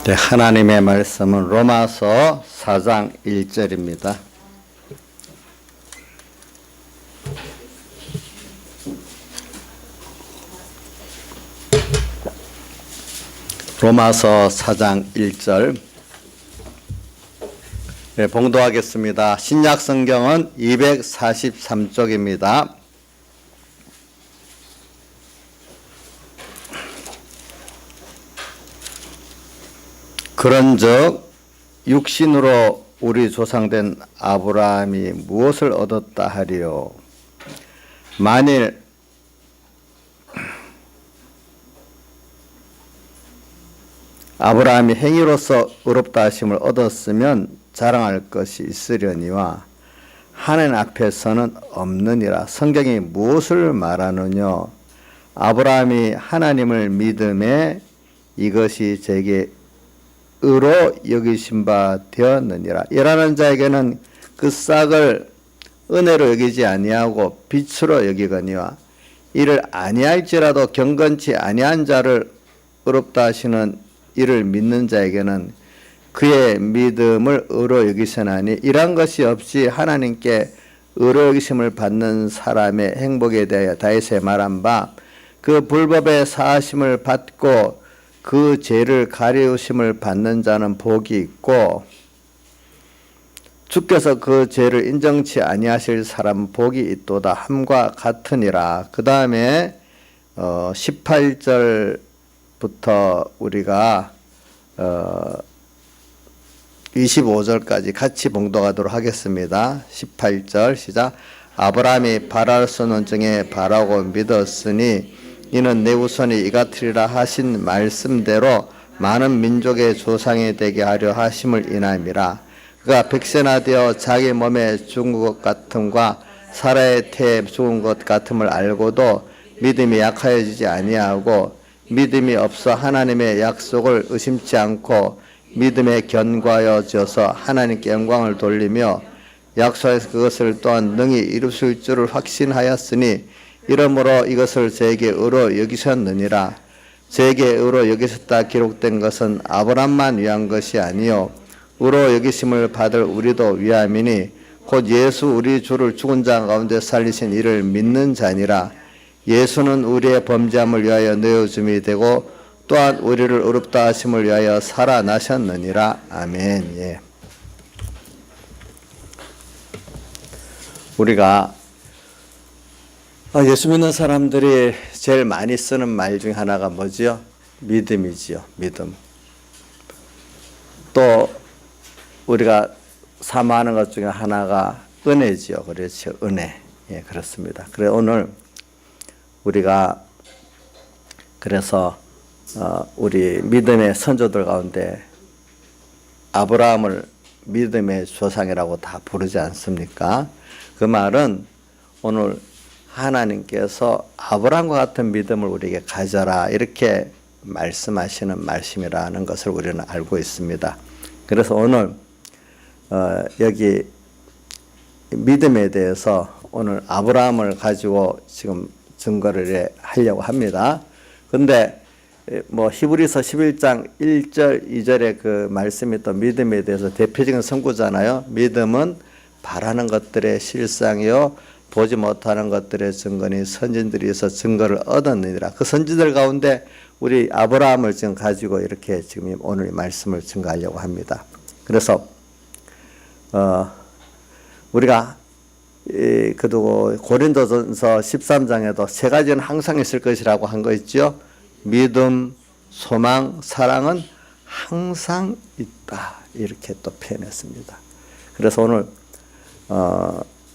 네, 하나님의 말씀은 로마서 4장 1절입니다. 로마서 4장 1절 네, 봉독하겠습니다. 신약 성경은 243쪽입니다. 그런즉 육신으로 우리 조상된 아브라함이 무엇을 얻었다 하리요? 만일 아브라함이 행위로서 의롭다 하심을 얻었으면 자랑할 것이 있으려니와 하나님 앞에서는 없느니라. 성경이 무엇을 말하느냐? 아브라함이 하나님을 믿음에 이것이 제게 의로 여기신 바 되었느니라. 일하는 자에게는 그 싹을 은혜로 여기지 아니하고 빛으로 여기거니와 이를 아니할지라도 경건치 아니한 자를 의롭다 하시는 이를 믿는 자에게는 그의 믿음을 의로 여기시나니 이런 것이 없이 하나님께 의로 여기심을 받는 사람의 행복에 대하여 다윗이 말한 바 그 불법의 사하심을 받고 그 죄를 가리우심을 받는 자는 복이 있고 주께서 그 죄를 인정치 아니하실 사람은 복이 있도다 함과 같으니라. 그 다음에 18절부터 우리가 25절까지 같이 봉독하도록 하겠습니다. 18절 시작. 아브라함이 바랄 수 없는 중에 바라고 믿었으니 이는 내 후손이 이같으리라 하신 말씀대로 많은 민족의 조상이 되게 하려 하심을 인함이라. 그가 백세나되어 자기 몸에 죽은 것 같음과 사라의 태에 죽은 것 같음을 알고도 믿음이 약하여지지 아니하고 믿음이 없어 하나님의 약속을 의심치 않고 믿음에 견고하여져서 하나님께 영광을 돌리며 약속해서 그것을 또한 능히 이루실 줄을 확신하였으니 이러므로 이것을 저에게 의로 여기셨느니라. 저에게 의로 여기셨다 기록된 것은 아브람만 위한 것이 아니요 의로 여기심을 받을 우리도 위함이니 곧 예수 우리 주를 죽은 자 가운데 살리신 이를 믿는 자니라. 예수는 우리의 범죄함을 위하여 내어줌이 되고 또한 우리를 의롭다 하심을 위하여 살아나셨느니라. 아멘. 예. 우리가 예수 믿는 사람들이 제일 많이 쓰는 말 중에 하나가 뭐지요? 믿음이지요. 믿음. 또 우리가 사모하는 것 중에 하나가 은혜지요. 그렇죠. 은혜. 예, 그렇습니다. 그래 오늘 우리가 그래서 우리 믿음의 선조들 가운데 아브라함을 믿음의 조상이라고 다 부르지 않습니까? 그 말은 오늘 하나님께서 아브라함과 같은 믿음을 우리에게 가져라 이렇게 말씀하시는 말씀이라는 것을 우리는 알고 있습니다. 그래서 오늘 여기 믿음에 대해서 오늘 아브라함을 가지고 지금 증거를 하려고 합니다. 근데 히브리서 11장 1절 2절의 그 말씀이 또 믿음에 대해서 대표적인 선구잖아요. 믿음은 바라는 것들의 실상이요 보지 못하는 것들의 증거니 선진들이서 증거를 얻었느니라. 그 선진들 가운데 우리 아브라함을 지금 가지고 이렇게 지금 오늘 말씀을 증거하려고 합니다. 그래서 우리가 그리고 고린도전서 13장에도 세 가지는 항상 있을 것이라고 한 거 있죠. 믿음, 소망, 사랑은 항상 있다 이렇게 또 표현했습니다. 그래서 오늘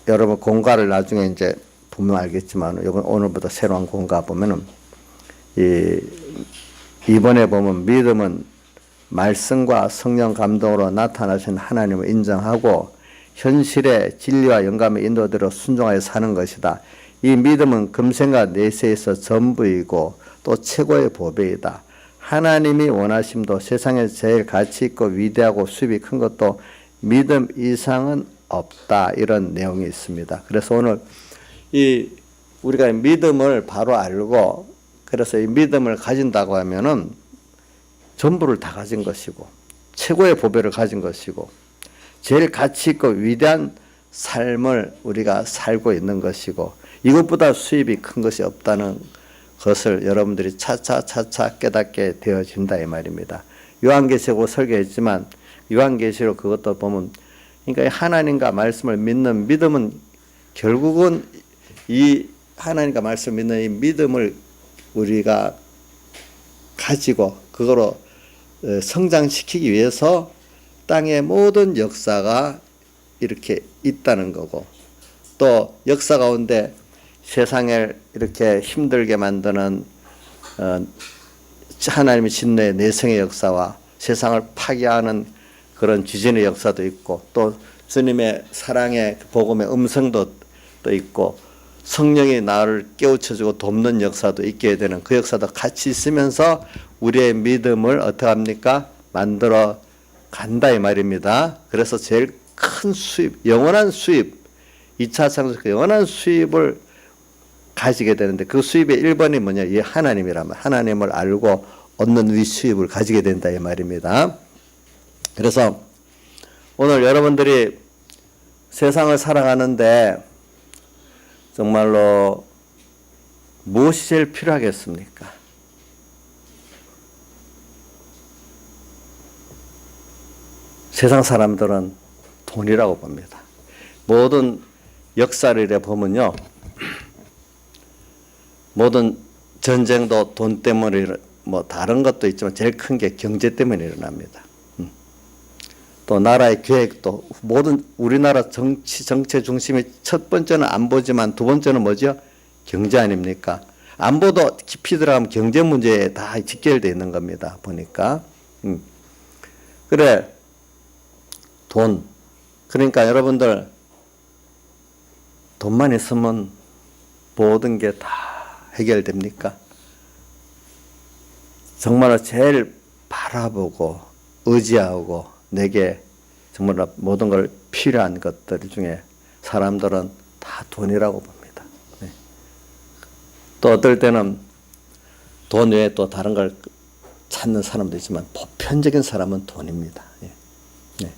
여러분 공과를 나중에 이제 보면 알겠지만 오늘부터 새로운 공과 보면은 이번에 보면 믿음은 말씀과 성령 감동으로 나타나신 하나님을 인정하고 현실의 진리와 영감의 인도대로 순종하여 사는 것이다. 이 믿음은 금생과 내세에서 전부이고 또 최고의 보배이다. 하나님이 원하심도 세상에 제일 가치 있고 위대하고 수입이 큰 것도 믿음 이상은 없다. 이런 내용이 있습니다. 그래서 오늘 우리가 믿음을 바로 알고 그래서 이 믿음을 가진다고 하면은 전부를 다 가진 것이고 최고의 보배를 가진 것이고 제일 가치 있고 위대한 삶을 우리가 살고 있는 것이고 이것보다 수입이 큰 것이 없다는 것을 여러분들이 차차 깨닫게 되어진다 이 말입니다. 요한계시록 설교했지만 요한계시록 그것도 보면 그러니까 하나님과 말씀을 믿는 믿음은 결국은 이 하나님과 말씀을 믿는 이 믿음을 우리가 가지고 그거로 성장시키기 위해서 땅의 모든 역사가 이렇게 있다는 거고 또 역사 가운데 세상을 이렇게 힘들게 만드는 하나님의 진노의 내성의 역사와 세상을 파괴하는 그런 지진의 역사도 있고 또 주님의 사랑의 복음의 음성도 또 있고 성령이 나를 깨우쳐주고 돕는 역사도 있게 되는 그 역사도 같이 있으면서 우리의 믿음을 어떻게 합니까? 만들어 간다 이 말입니다. 그래서 제일 큰 수입, 영원한 수입, 2차 창조 영원한 수입을 가지게 되는데 그 수입의 1번이 뭐냐? 이 하나님이라면 하나님을 알고 얻는 이 수입을 가지게 된다 이 말입니다. 그래서 오늘 여러분들이 세상을 살아가는데 정말로 무엇이 제일 필요하겠습니까? 세상 사람들은 돈이라고 봅니다. 모든 역사를 보면요. 모든 전쟁도 돈 때문에 뭐 다른 것도 있지만 제일 큰 게 경제 때문에 일어납니다. 또 나라의 계획도 모든 우리나라 정체 중심이 첫 번째는 안보지만 두 번째는 뭐죠? 경제 아닙니까? 안보도 깊이 들어가면 경제 문제에 다 직결되어 있는 겁니다. 보니까. 그래 돈. 그러니까 여러분들 돈만 있으면 모든 게 다 해결됩니까? 정말로 제일 바라보고 의지하고 내게 정말 모든 걸 필요한 것들 중에 사람들은 다 돈이라고 봅니다. 네. 또 어떨 때는 돈 외에 또 다른 걸 찾는 사람도 있지만 보편적인 사람은 돈입니다. 네. 네.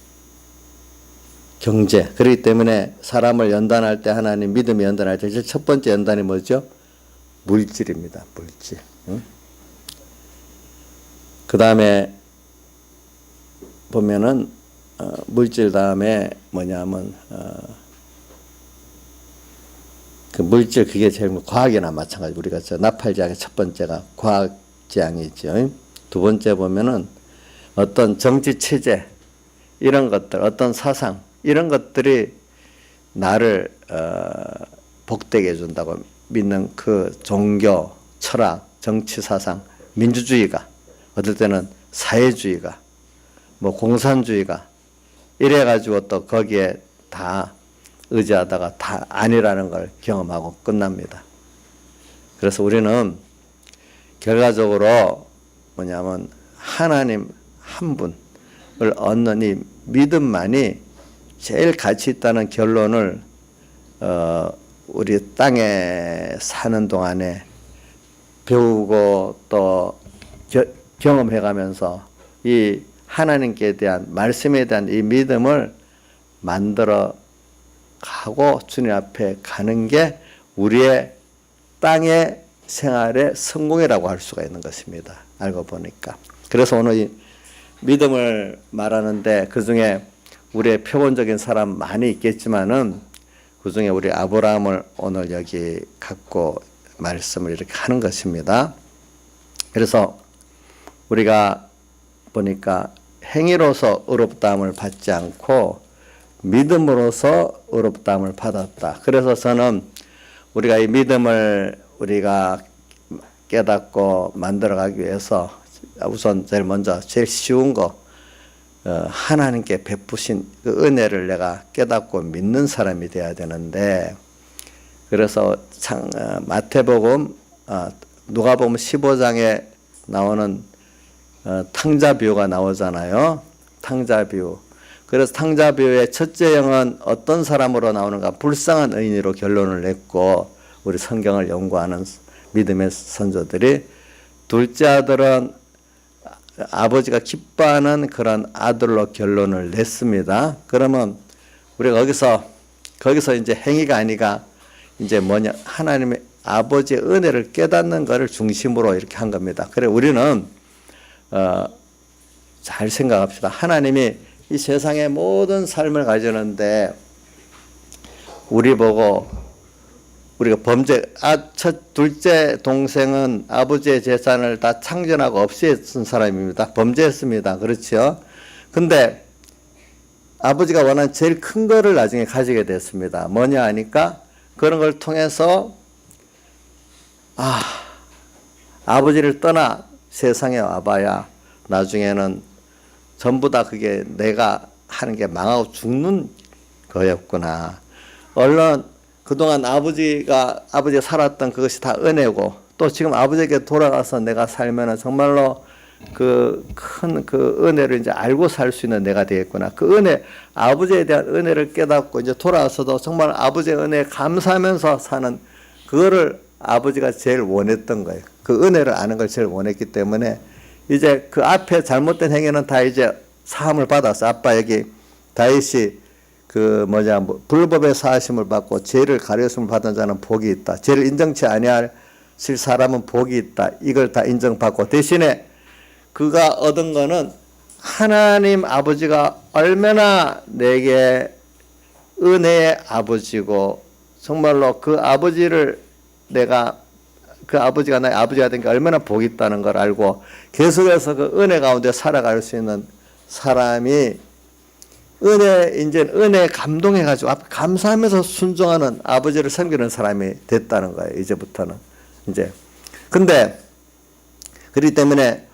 경제. 그렇기 때문에 사람을 연단할 때 하나님 믿음이 연단할 때 첫 번째 연단이 뭐죠? 물질입니다. 물질. 응? 그 다음에 보면은 물질 다음에 뭐냐면 그 물질 그게 제일 과학이나 마찬가지 우리가 나팔지향의 첫 번째가 과학지향이죠. 두 번째 보면은 어떤 정치 체제 이런 것들 어떤 사상 이런 것들이 나를 복되게 해준다고 믿는 그 종교 철학 정치 사상 민주주의가 어떨 때는 사회주의가 뭐 공산주의가 이래가지고 또 거기에 다 의지하다가 다 아니라는 걸 경험하고 끝납니다. 그래서 우리는 결과적으로 뭐냐면 하나님 한 분을 얻는 이 믿음만이 제일 가치 있다는 결론을 우리 땅에 사는 동안에 배우고 또 경험해가면서 이 하나님께 대한 말씀에 대한 이 믿음을 만들어 가고 주님 앞에 가는 게 우리의 땅의 생활의 성공이라고 할 수가 있는 것입니다. 알고 보니까. 그래서 오늘 이 믿음을 말하는데 그 중에 우리의 표본적인 사람 많이 있겠지만은 그 중에 우리 아브라함을 오늘 여기 갖고 말씀을 이렇게 하는 것입니다. 그래서 우리가 보니까 행위로서 의롭다함을 받지 않고 믿음으로서 의롭다함을 받았다. 그래서 저는 우리가 이 믿음을 우리가 깨닫고 만들어가기 위해서 우선 제일 먼저 제일 쉬운 거 하나님께 베푸신 그 은혜를 내가 깨닫고 믿는 사람이 돼야 되는데 그래서 마태복음 누가복음 15장에 나오는 탕자 비유가 나오잖아요. 탕자 비유. 그래서 탕자 비유의 첫째 영은 어떤 사람으로 나오는가? 불쌍한 의인으로 결론을 냈고 우리 성경을 연구하는 믿음의 선조들이 둘째 아들은 아버지가 기뻐하는 그런 아들로 결론을 냈습니다. 그러면 우리가 거기서 이제 행위가 아니라 이제 뭐냐, 하나님의 아버지의 은혜를 깨닫는 것을 중심으로 이렇게 한 겁니다. 그래 우리는 잘 생각합시다. 하나님이 이 세상의 모든 삶을 가지는데 우리 보고 우리가 둘째 동생은 아버지의 재산을 다 창전하고 없애쓴 사람입니다. 범죄했습니다. 그렇죠? 근데 아버지가 원하는 제일 큰 거를 나중에 가지게 됐습니다. 뭐냐 하니까 그런 걸 통해서 아버지를 떠나 세상에 와봐야 나중에는 전부 다 그게 내가 하는 게 망하고 죽는 거였구나. 얼른 그동안 아버지가 살았던 그것이 다 은혜고 또 지금 아버지에게 돌아가서 내가 살면은 정말로 그 큰 그 은혜를 이제 알고 살 수 있는 내가 되겠구나. 그 은혜, 아버지에 대한 은혜를 깨닫고 이제 돌아와서도 정말 아버지의 은혜에 감사하면서 사는 그거를 아버지가 제일 원했던 거예요. 그 은혜를 아는 걸 제일 원했기 때문에 이제 그 앞에 잘못된 행위는 다 이제 사함을 받았어. 아빠 여기 다윗이 불법의 사하심을 받고 죄를 가려움을 받은 자는 복이 있다. 죄를 인정치 아니하실 사람은 복이 있다. 이걸 다 인정받고 대신에 그가 얻은 거는 하나님 아버지가 얼마나 내게 은혜의 아버지고 정말로 그 아버지를 그 아버지가 나의 아버지가 된 게 얼마나 복이 있다는 걸 알고 계속해서 그 은혜 가운데 살아갈 수 있는 사람이 은혜에 감동해가지고 감사하면서 순종하는 아버지를 섬기는 사람이 됐다는 거예요. 이제부터는. 근데, 그렇기 때문에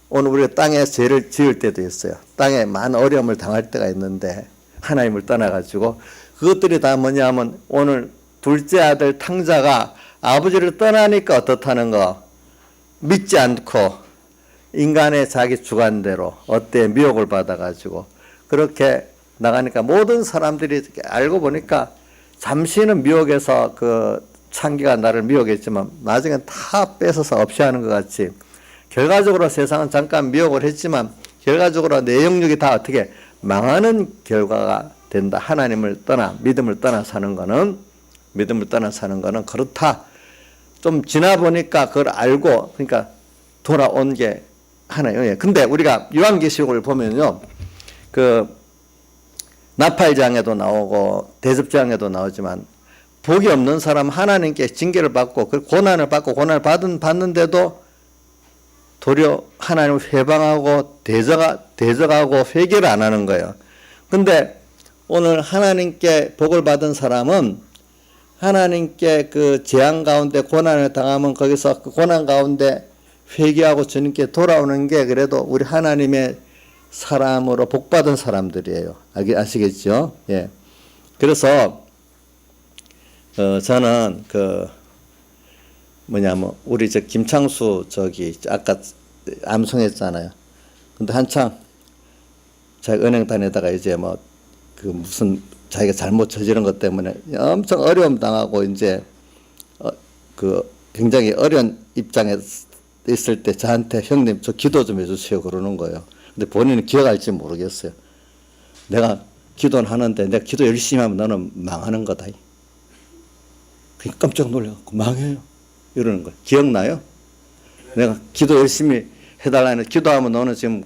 오늘 우리가 땅에 죄를 지을 때도 있어요. 땅에 많은 어려움을 당할 때가 있는데, 하나님을 떠나가지고, 그것들이 다 뭐냐면, 오늘 둘째 아들 탕자가 아버지를 떠나니까 어떻다는 거, 믿지 않고, 인간의 자기 주관대로, 미혹을 받아가지고, 그렇게 나가니까 모든 사람들이 알고 보니까 잠시는 미혹에서 그 창기가 나를 미혹했지만 나중엔 다 뺏어서 없이 하는 것 같이 결과적으로 세상은 잠깐 미혹을 했지만 결과적으로 내 영역이 다 어떻게 망하는 결과가 된다. 하나님을 떠나 믿음을 떠나 사는 거는 그렇다. 좀 지나 보니까 그걸 알고 그러니까 돌아온 게 하나예요. 근데 우리가 요한계시록을 보면요. 나팔장에도 나오고 대접장에도 나오지만 복이 없는 사람 하나님께 징계를 받고 그 고난을 받는데도 도리어 하나님을 회방하고 대적하고 회개를 안 하는 거예요. 근데 오늘 하나님께 복을 받은 사람은 하나님께 그 재앙 가운데 고난을 당하면 거기서 그 고난 가운데 회개하고 주님께 돌아오는 게 그래도 우리 하나님의 사람으로 복받은 사람들이에요. 아시겠죠? 예. 그래서, 저는 우리 김창수 아까 암송했잖아요. 근데 한창 자기 은행 다니다가 이제 무슨 자기가 잘못 저지른 것 때문에 엄청 어려움 당하고 이제, 굉장히 어려운 입장에 있을 때 저한테 형님 저 기도 좀 해주세요 그러는 거예요. 근데 본인은 기억할지 모르겠어요. 내가 기도는 하는데 내가 기도 열심히 하면 너는 망하는 거다. 깜짝 놀라갖고 망해요. 이러는 거예요. 기억나요? 내가 기도 열심히 해달라는 기도하면 너는 지금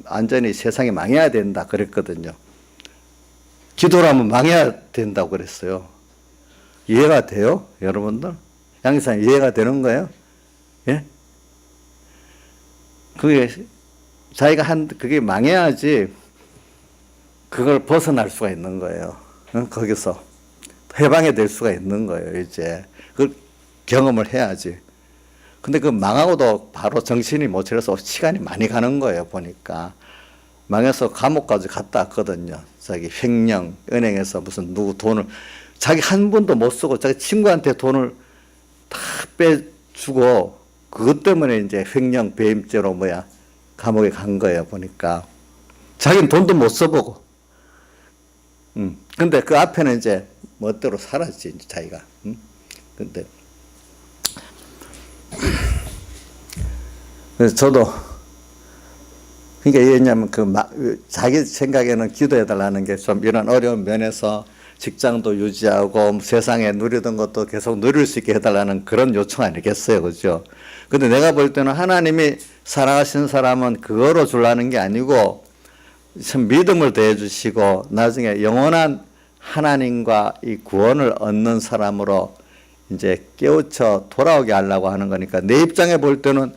완전히 세상이 망해야 된다 그랬거든요. 기도를 하면 망해야 된다고 그랬어요. 이해가 돼요? 여러분들? 양기사님 이해가 되는 거예요? 예? 그게 망해야지 그걸 벗어날 수가 있는 거예요. 거기서 해방이 될 수가 있는 거예요. 이제 그걸 경험을 해야지. 근데 그 망하고도 바로 정신이 못 차려서 시간이 많이 가는 거예요. 보니까 망해서 감옥까지 갔다 왔거든요. 자기 횡령 은행에서 무슨 누구 돈을 자기 한 번도 못 쓰고 자기 친구한테 돈을 다 빼주고 그것 때문에 이제 횡령 배임죄로 감옥에 간 거예요. 보니까 자기는 돈도 못 써보고 근데 그 앞에는 이제 멋대로 살았지 이제 자기가 근데 그래서 저도 그러니까 왜냐하면 자기 생각에는 기도해달라는 게 좀 이런 어려운 면에서 직장도 유지하고 세상에 누리던 것도 계속 누릴 수 있게 해달라는 그런 요청 아니겠어요, 그죠? 근데 내가 볼 때는 하나님이 사랑하시는 사람은 그거로 주려는 게 아니고 참 믿음을 더해 주시고 나중에 영원한 하나님과 이 구원을 얻는 사람으로 이제 깨우쳐 돌아오게 하려고 하는 거니까 내 입장에 볼 때는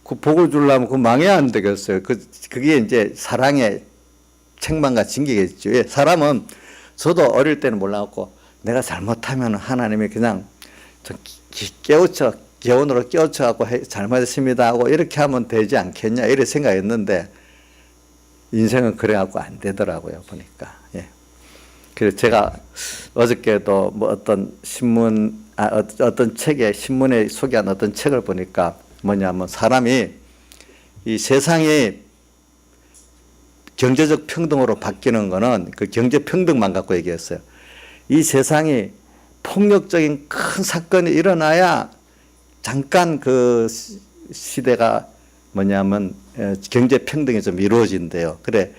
그 복을 주려면 그거 망해야 안 되겠어요. 그게 이제 사랑의 책망과 징계겠죠. 예, 사람은 저도 어릴 때는 몰라갖고 내가 잘못하면 하나님이 그냥 깨우쳐, 교훈으로 깨우쳐갖고 잘못했습니다 하고 이렇게 하면 되지 않겠냐 이렇게 생각했는데 인생은 그래갖고 안 되더라고요, 보니까. 예. 그래서 제가 어저께도 뭐 어떤 어떤 책에, 신문에 소개한 어떤 책을 보니까 뭐냐면 사람이 이 세상이 경제적 평등으로 바뀌는 거는 그 경제 평등만 갖고 얘기했어요. 이 세상이 폭력적인 큰 사건이 일어나야 잠깐 그 시대가 뭐냐면 경제 평등이 좀 이루어진대요. 그래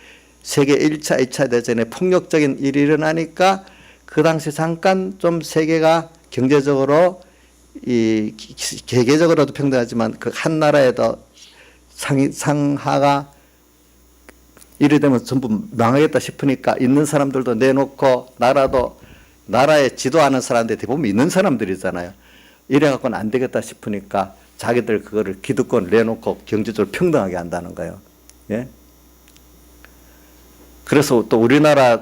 세계 1차, 2차 대전에 폭력적인 일이 일어나니까 그 당시 잠깐 좀 세계가 경제적으로 이 개개적으로도 평등하지만 그 한 나라에도 상하가 이래 되면 전부 망하겠다 싶으니까 있는 사람들도 내놓고 나라에 지도하는 사람들 대부분 있는 사람들이잖아요. 이래 갖고는 안 되겠다 싶으니까 자기들 그거를 기득권을 내놓고 경제적으로 평등하게 한다는 거예요. 예? 그래서 또 우리나라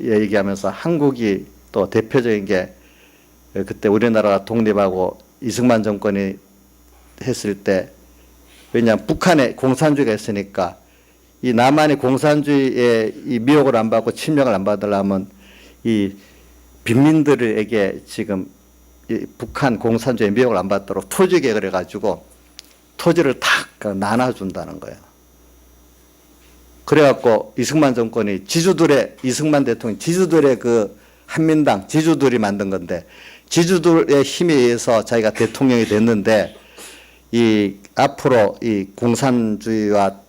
얘기하면서 한국이 또 대표적인 게 그때 우리나라가 독립하고 이승만 정권이 했을 때 왜냐하면 북한에 공산주의가 있으니까 이 남한이 공산주의에 이 미혹을 안 받고 침략을 안 받으려면 이 빈민들에게 지금 이 북한 공산주의 미혹을 안 받도록 토지 개혁을 해가지고 토지를 탁 나눠준다는 거예요. 그래갖고 이승만 정권이 이승만 대통령이 지주들의 그 한민당 지주들이 만든 건데 지주들의 힘에 의해서 자기가 대통령이 됐는데 이 앞으로 이 공산주의와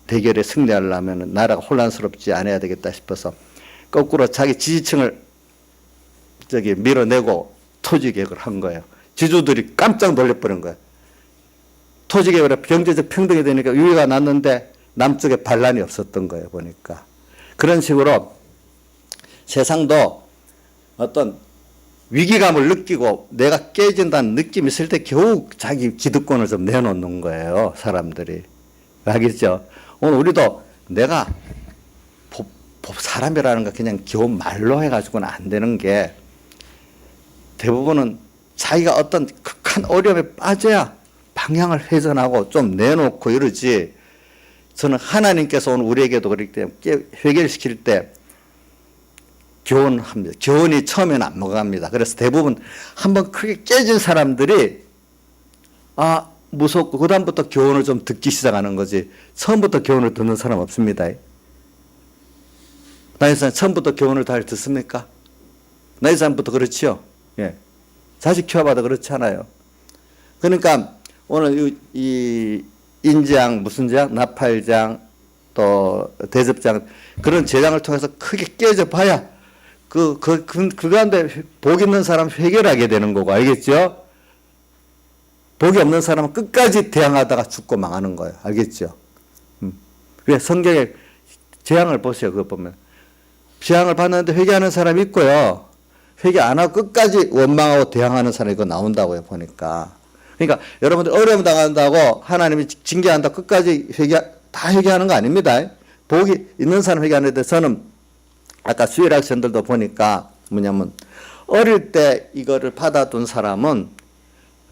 대결에 승리하려면 나라가 혼란스럽지 않아야 되겠다 싶어서 거꾸로 자기 지지층을 밀어내고 토지 개혁을 한 거예요. 지주들이 깜짝 놀래버린 거예요. 토지 개혁을 경제적 평등이 되니까 유해가 났는데 남쪽에 반란이 없었던 거예요, 보니까. 그런 식으로 세상도 어떤 위기감을 느끼고 내가 깨진다는 느낌이 있을 때 겨우 자기 기득권을 좀 내놓는 거예요, 사람들이. 알겠죠? 오늘 우리도 내가 사람이라는 거 그냥 겨우 말로 해가지고는 안 되는 게 대부분은 자기가 어떤 극한 어려움에 빠져야 방향을 회전하고 좀 내놓고 이러지. 저는 하나님께서 오늘 우리에게도 그렇기 때문에 회개시킬 때 교훈합니다. 교훈이 처음에는 안 먹어갑니다. 그래서 대부분 한번 크게 깨진 사람들이 무섭고 그 다음부터 교훈을 좀 듣기 시작하는 거지 처음부터 교훈을 듣는 사람 없습니다. 나이 사람 처음부터 교훈을 다 듣습니까? 나이 사람부터 그렇지요. 예. 자식 키워봐도 그렇지 않아요. 그러니까 오늘 이 인장 무슨 장 나팔장 또 대접장 그런 재장을 통해서 크게 깨져 봐야 그 가운데 복 있는 사람 회개하게 되는 거고 알겠죠? 복이 없는 사람은 끝까지 대항하다가 죽고 망하는 거예요. 알겠죠? 그래 성경에 재앙을 보세요. 그거 보면 재앙을 받는데 회개하는 사람이 있고요. 회개 안 하고 끝까지 원망하고 대항하는 사람이 이거 나온다고요. 보니까. 그러니까 여러분들 어려움 당한다고 하나님이 징계한다 끝까지 다 회개하는 거 아닙니다. 복이 있는 사람 회개하는데 저는 아까 수일학생들도 보니까 뭐냐면 어릴 때 이거를 받아둔 사람은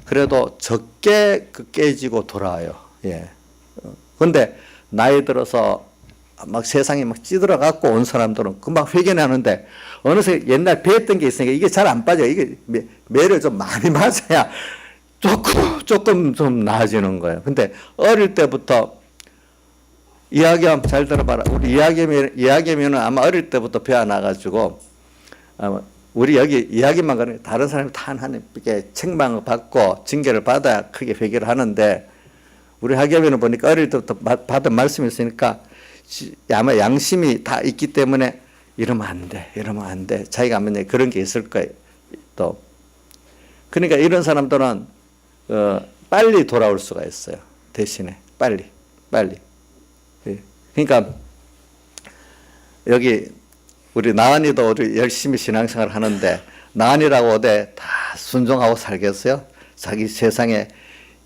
그래도 적게 깨지고 돌아와요. 예. 근데 나이 들어서 막 세상에 막 찌들어 갖고 온 사람들은 금방 회개하는데 어느새 옛날 배웠던 게 있으니까 이게 잘 안 빠져요. 이게 매를 좀 많이 맞아야 조금 좀 나아지는 거예요. 근데 어릴 때부터 이야기하면 잘 들어봐라. 우리 이야기하면은 아마 어릴 때부터 배워나가지고 아마 우리 여기 이야기만 그러는 다른 사람이 다 하나님께 책망을 받고 징계를 받아야 크게 회개를 하는데 우리 학교에는 보니까 어릴 때부터 받은 말씀이 있으니까 아마 양심이 다 있기 때문에 이러면 안 돼, 이러면 안 돼. 자기가 하면 그런 게 있을 거예요. 또 그러니까 이런 사람들은 빨리 돌아올 수가 있어요. 대신에 빨리. 예. 그러니까 여기 우리 나은이도 우리 열심히 신앙생활 하는데 나은이라고 어디 다 순종하고 살겠어요? 자기 세상에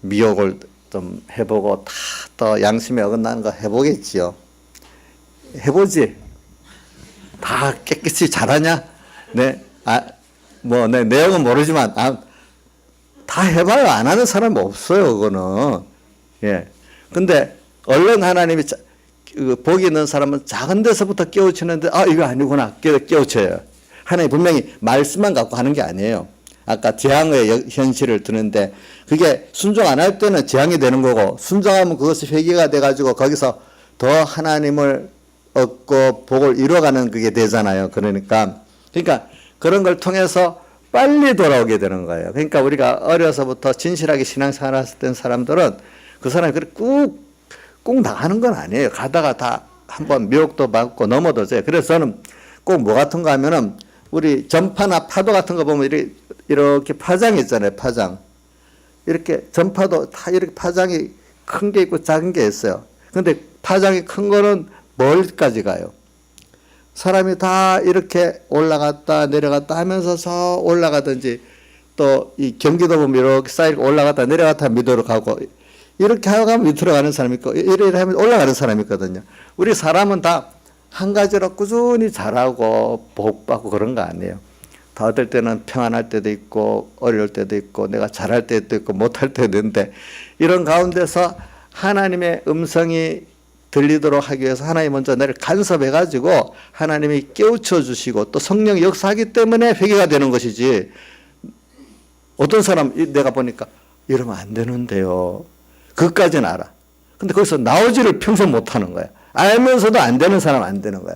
미혹을 좀 해보고 다 또 양심에 어긋나는 거 해보겠지요. 해보지. 다 깨끗이 잘하냐? 네, 내 내용은 모르지만 다 해봐요. 안 하는 사람이 없어요. 그거는. 예. 근데 얼른 하나님이 복이 있는 사람은 작은 데서부터 깨우치는데 이거 아니구나 깨우쳐요. 하나님 분명히 말씀만 갖고 하는 게 아니에요. 아까 재앙의 현실을 드는데 그게 순종 안 할 때는 재앙이 되는 거고 순종하면 그것이 회개가 돼가지고 거기서 더 하나님을 얻고 복을 이뤄가는 그게 되잖아요. 그러니까 그런 걸 통해서 빨리 돌아오게 되는 거예요. 그러니까 우리가 어려서부터 진실하게 신앙생활 했던 사람들은 그 사람이 그렇게 꾹 나가는 건 아니에요. 가다가 다 한번 미혹도 받고 넘어도 져요. 그래서 저는 꼭 뭐 같은 거 하면은 우리 전파나 파도 같은 거 보면 이렇게 파장이 있잖아요. 파장. 이렇게 전파도 다 이렇게 파장이 큰 게 있고 작은 게 있어요. 근데 파장이 큰 거는 멀리까지 가요. 사람이 다 이렇게 올라갔다 내려갔다 하면서 저 올라가든지 또 이 경기도 보면 이렇게 쌓이고 올라갔다 내려갔다 밑으로 가고 이렇게 하고 밑으로 가는 사람이 있고 이래 하면 올라가는 사람이 있거든요. 우리 사람은 다 한 가지로 꾸준히 잘하고 복받고 그런 거 아니에요. 다 어떨 때는 평안할 때도 있고 어려울 때도 있고 내가 잘할 때도 있고 못할 때도 있는데 이런 가운데서 하나님의 음성이 들리도록 하기 위해서 하나님 먼저 나를 간섭해 가지고 하나님이 깨우쳐 주시고 또 성령이 역사하기 때문에 회개가 되는 것이지. 어떤 사람 내가 보니까 이러면 안 되는데요. 그것까지는 알아. 근데 거기서 나오지를 평생 못하는 거야. 알면서도 안 되는 사람 안 되는 거야.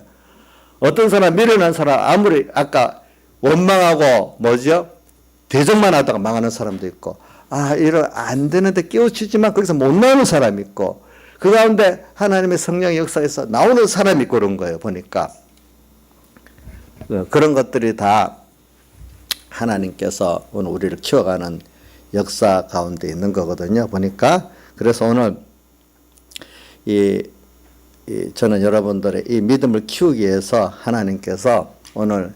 어떤 사람 미련한 사람 아무리 아까 원망하고 대적만 하다가 망하는 사람도 있고 이러 안 되는데 깨우치지만 거기서 못 나오는 사람이 있고 그 가운데 하나님의 성령의 역사에서 나오는 사람이 있고 그런 거예요. 보니까 그런 것들이 다 하나님께서 오늘 우리를 키워가는 역사 가운데 있는 거거든요. 보니까 그래서 오늘 저는 여러분들의 이 믿음을 키우기 위해서 하나님께서 오늘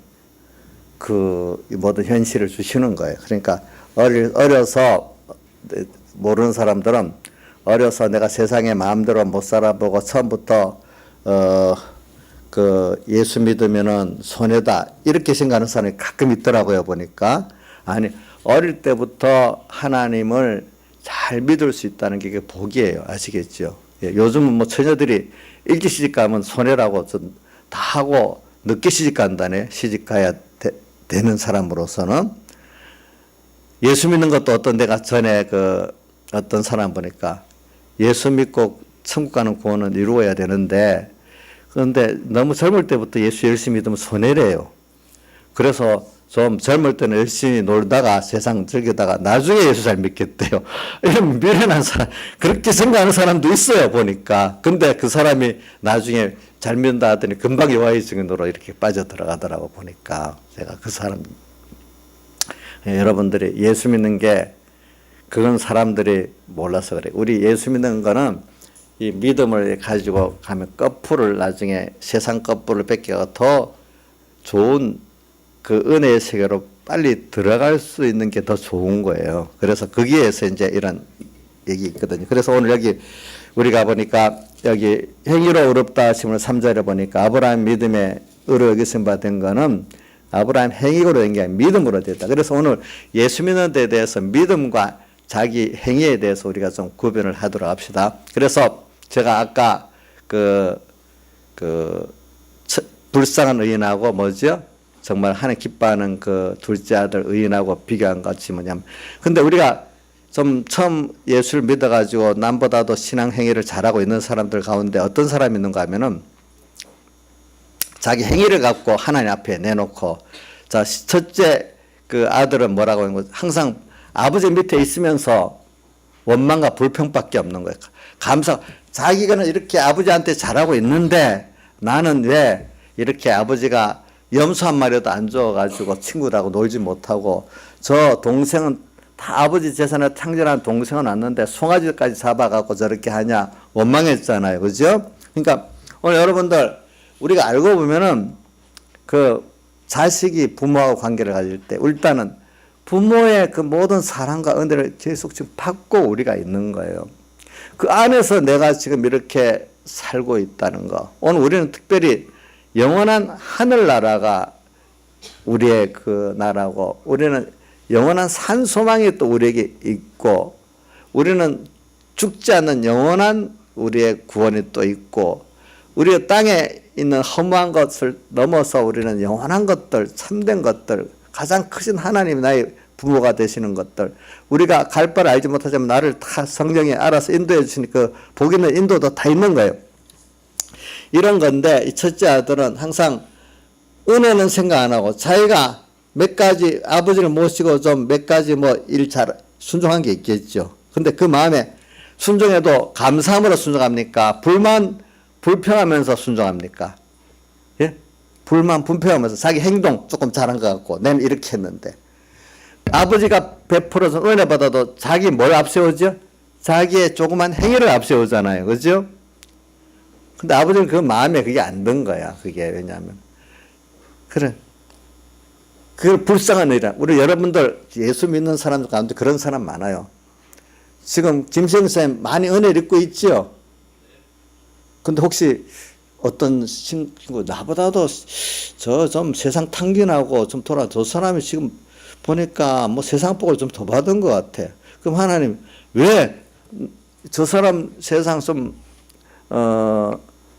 그 모든 현실을 주시는 거예요. 그러니까 어려서 모르는 사람들은 어려서 내가 세상에 마음대로 못 살아보고 처음부터 그 예수 믿으면은 손해다 이렇게 생각하는 사람이 가끔 있더라고요. 보니까 아니 어릴 때부터 하나님을 잘 믿을 수 있다는 게 복이에요. 아시겠죠? 예, 요즘은 뭐 처녀들이 일찍 시집 가면 손해라고 다 하고 늦게 시집 간다네. 시집 가야 되는 사람으로서는 예수 믿는 것도 어떤 데가 전에 어떤 사람 보니까 예수 믿고 천국 가는 구원은 이루어야 되는데 그런데 너무 젊을 때부터 예수 열심히 믿으면 손해래요. 그래서 좀 젊을 때는 열심히 놀다가 세상 즐기다가 나중에 예수 잘 믿겠대요. 이런 미련한 사람, 그렇게 생각하는 사람도 있어요, 보니까. 근데 그 사람이 나중에 잘 믿는다 하더니 금방 여호와의 증인으로 이렇게 빠져 들어가더라고 보니까. 제가 그 사람, 여러분들이 예수 믿는 게 그건 사람들이 몰라서 그래. 우리 예수 믿는 거는 이 믿음을 가지고 가면 거풀을 나중에 세상 거풀을 뺏기가 더 좋은 그 은혜의 세계로 빨리 들어갈 수 있는 게 더 좋은 거예요. 그래서 거기에서 이제 이런 얘기 있거든요. 그래서 오늘 여기 우리가 보니까 여기 행위로 의롭다 하심을 3절에 보니까 아브라함 믿음에 의로 여기심 받은 거는 아브라함 행위로 된 게 아니라 믿음으로 됐다. 그래서 오늘 예수 믿는 데 대해서 믿음과 자기 행위에 대해서 우리가 좀 구별을 하도록 합시다. 그래서 제가 아까 불쌍한 의인하고 정말 하나님 기뻐하는 그 둘째 아들 의인하고 비교한 것이 뭐냐면 근데 우리가 좀 처음 예수를 믿어가지고 남보다도 신앙 행위를 잘하고 있는 사람들 가운데 어떤 사람이 있는가 하면은 자기 행위를 갖고 하나님 앞에 내놓고 자 첫째 그 아들은 뭐라고 하는 거죠? 항상 아버지 밑에 있으면서 원망과 불평밖에 없는 거예요. 자기가 이렇게 아버지한테 잘하고 있는데 나는 왜 이렇게 아버지가 염소 한 마리도 안 줘가지고 친구들하고 놀지 못하고, 저 동생은 다 아버지 재산을 탕진한 동생은 왔는데 송아지까지 잡아갖고 저렇게 하냐, 원망했잖아요. 그죠? 그러니까 오늘 여러분들 우리가 알고 보면은 그 자식이 부모하고 관계를 가질 때 일단은 부모의 그 모든 사랑과 은혜를 계속 지금 받고 우리가 있는 거예요. 그 안에서 내가 지금 이렇게 살고 있다는 거. 오늘 우리는 특별히 영원한 하늘나라가 우리의 그 나라고, 우리는 영원한 산 소망이 또 우리에게 있고, 우리는 죽지 않는 영원한 우리의 구원이 또 있고, 우리의 땅에 있는 허무한 것을 넘어서 우리는 영원한 것들, 참된 것들, 가장 크신 하나님 나의 부모가 되시는 것들, 우리가 갈 바를 알지 못하지만 나를 다 성령이 알아서 인도해 주시니 그 복 있는 인도도 다 있는 거예요. 이런 건데 이 첫째 아들은 항상 은혜는 생각 안 하고 자기가 몇 가지 아버지를 모시고 좀 몇 가지 뭐 일 잘 순종한 게 있겠죠. 근데 그 마음에 순종해도 감사함으로 순종합니까? 불평하면서 순종합니까? 예? 불평하면서 자기 행동 조금 잘한 것 같고 내는 이렇게 했는데, 아버지가 베풀어서 은혜 받아도 자기 뭘 앞세우죠? 자기의 조그만 행위를 앞세우잖아요. 그죠? 근데 아버지는 그 마음에 그게 안 든 거야. 그게 왜냐하면 그래, 그 불쌍한 일이라. 우리 여러분들 예수 믿는 사람들 가운데 그런 사람 많아요. 지금 김시영 쌤 많이 은혜를 입고 있죠. 근데 혹시 어떤 친구 나보다도 저 좀 세상 탕진하고 좀 저 사람이 지금 보니까 뭐 세상 복을 좀 더 받은 것 같아. 그럼 하나님 왜 저 사람 세상 좀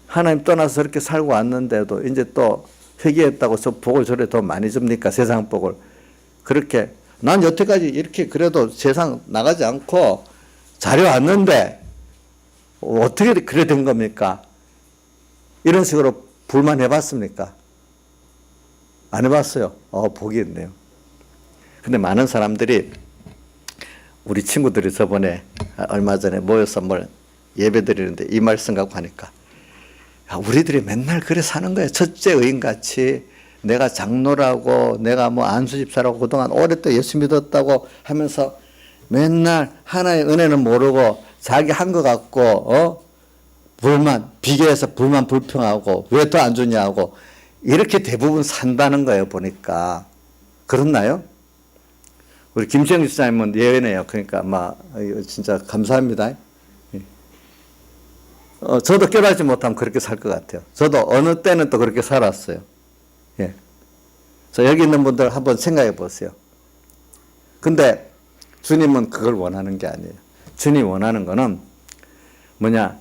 하나님 떠나서 저렇게 살고 왔는데도 이제 또 회개했다고 저 복을 저래 더 많이 줍니까? 세상 복을. 그렇게 난 여태까지 이렇게 그래도 세상 나가지 않고 잘해왔는데 어떻게 그래 된 겁니까? 이런 식으로 불만 해봤습니까? 안 해봤어요. 복이 있네요. 근데 많은 사람들이, 우리 친구들이 저번에 얼마 전에 모여서 뭘 예배 드리는데 이 말씀 갖고 하니까, 우리들이 맨날 그래 사는 거예요. 첫째 의인같이 내가 장로라고 내가 뭐 안수집사라고 그동안 오랫동안 예수 믿었다고 하면서 맨날 하나의 은혜는 모르고 자기 한 것 같고 비교해서 불평하고 왜 더 안 주냐고 이렇게 대부분 산다는 거예요. 보니까 그렇나요? 우리 김시영 집사님은 예외네요. 그러니까 진짜 감사합니다. 저도 깨닫지 못하면 그렇게 살 것 같아요. 저도 어느 때는 또 그렇게 살았어요. 예. 여기 있는 분들 한번 생각해 보세요. 근데 주님은 그걸 원하는 게 아니에요. 주님이 원하는 거는 뭐냐?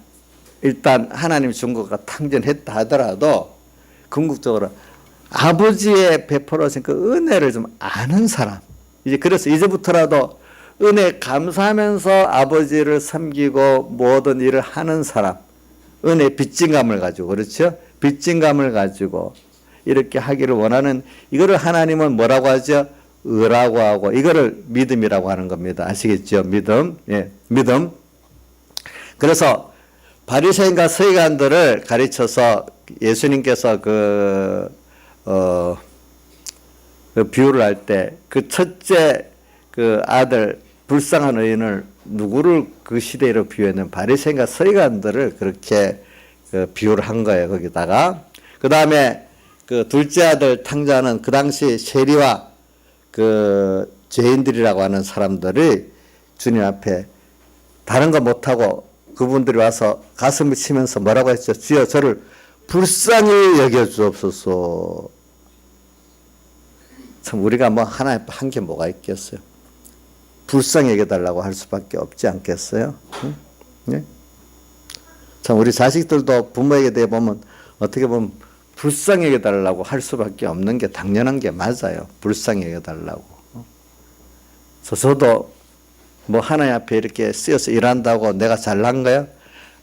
일단 하나님 준 것과 탕진했다 하더라도 궁극적으로 아버지의 베풀어진 그 은혜를 좀 아는 사람. 그래서 이제부터라도 은혜 감사하면서 아버지를 섬기고 모든 일을 하는 사람. 은혜 빚진감을 가지고, 그렇죠? 빚진감을 가지고 이렇게 하기를 원하는, 이거를 하나님은 뭐라고 하죠? 의라고 하고, 이거를 믿음이라고 하는 겁니다. 아시겠죠? 믿음. 예, 믿음. 그래서 바리새인과 서기관들을 가르쳐서 예수님께서 그 비유를 할 때 그 첫째 그 아들 불쌍한 의인을 누구를 그 시대로 비유했냐면 바리새인과 서기관들을 그렇게 비유를 한 거예요. 거기다가 그 다음에 그 둘째 아들 탕자는 그 당시 세리와 그 죄인들이라고 하는 사람들이 주님 앞에 다른 거 못하고 그분들이 와서 가슴을 치면서 뭐라고 했죠? 주여 저를 불쌍히 여겨주옵소서. 참 우리가 뭐 하나 한 게 뭐가 있겠어요? 불쌍히 여겨달라고 할 수밖에 없지 않겠어요? 응? 네? 참 우리 자식들도 부모에게 대해 보면 어떻게 보면 불쌍히 여겨달라고 할 수밖에 없는 게 당연한 게 맞아요. 불쌍히 여겨달라고. 저도 뭐 하나님 앞에 이렇게 쓰여서 일한다고 내가 잘난 거야?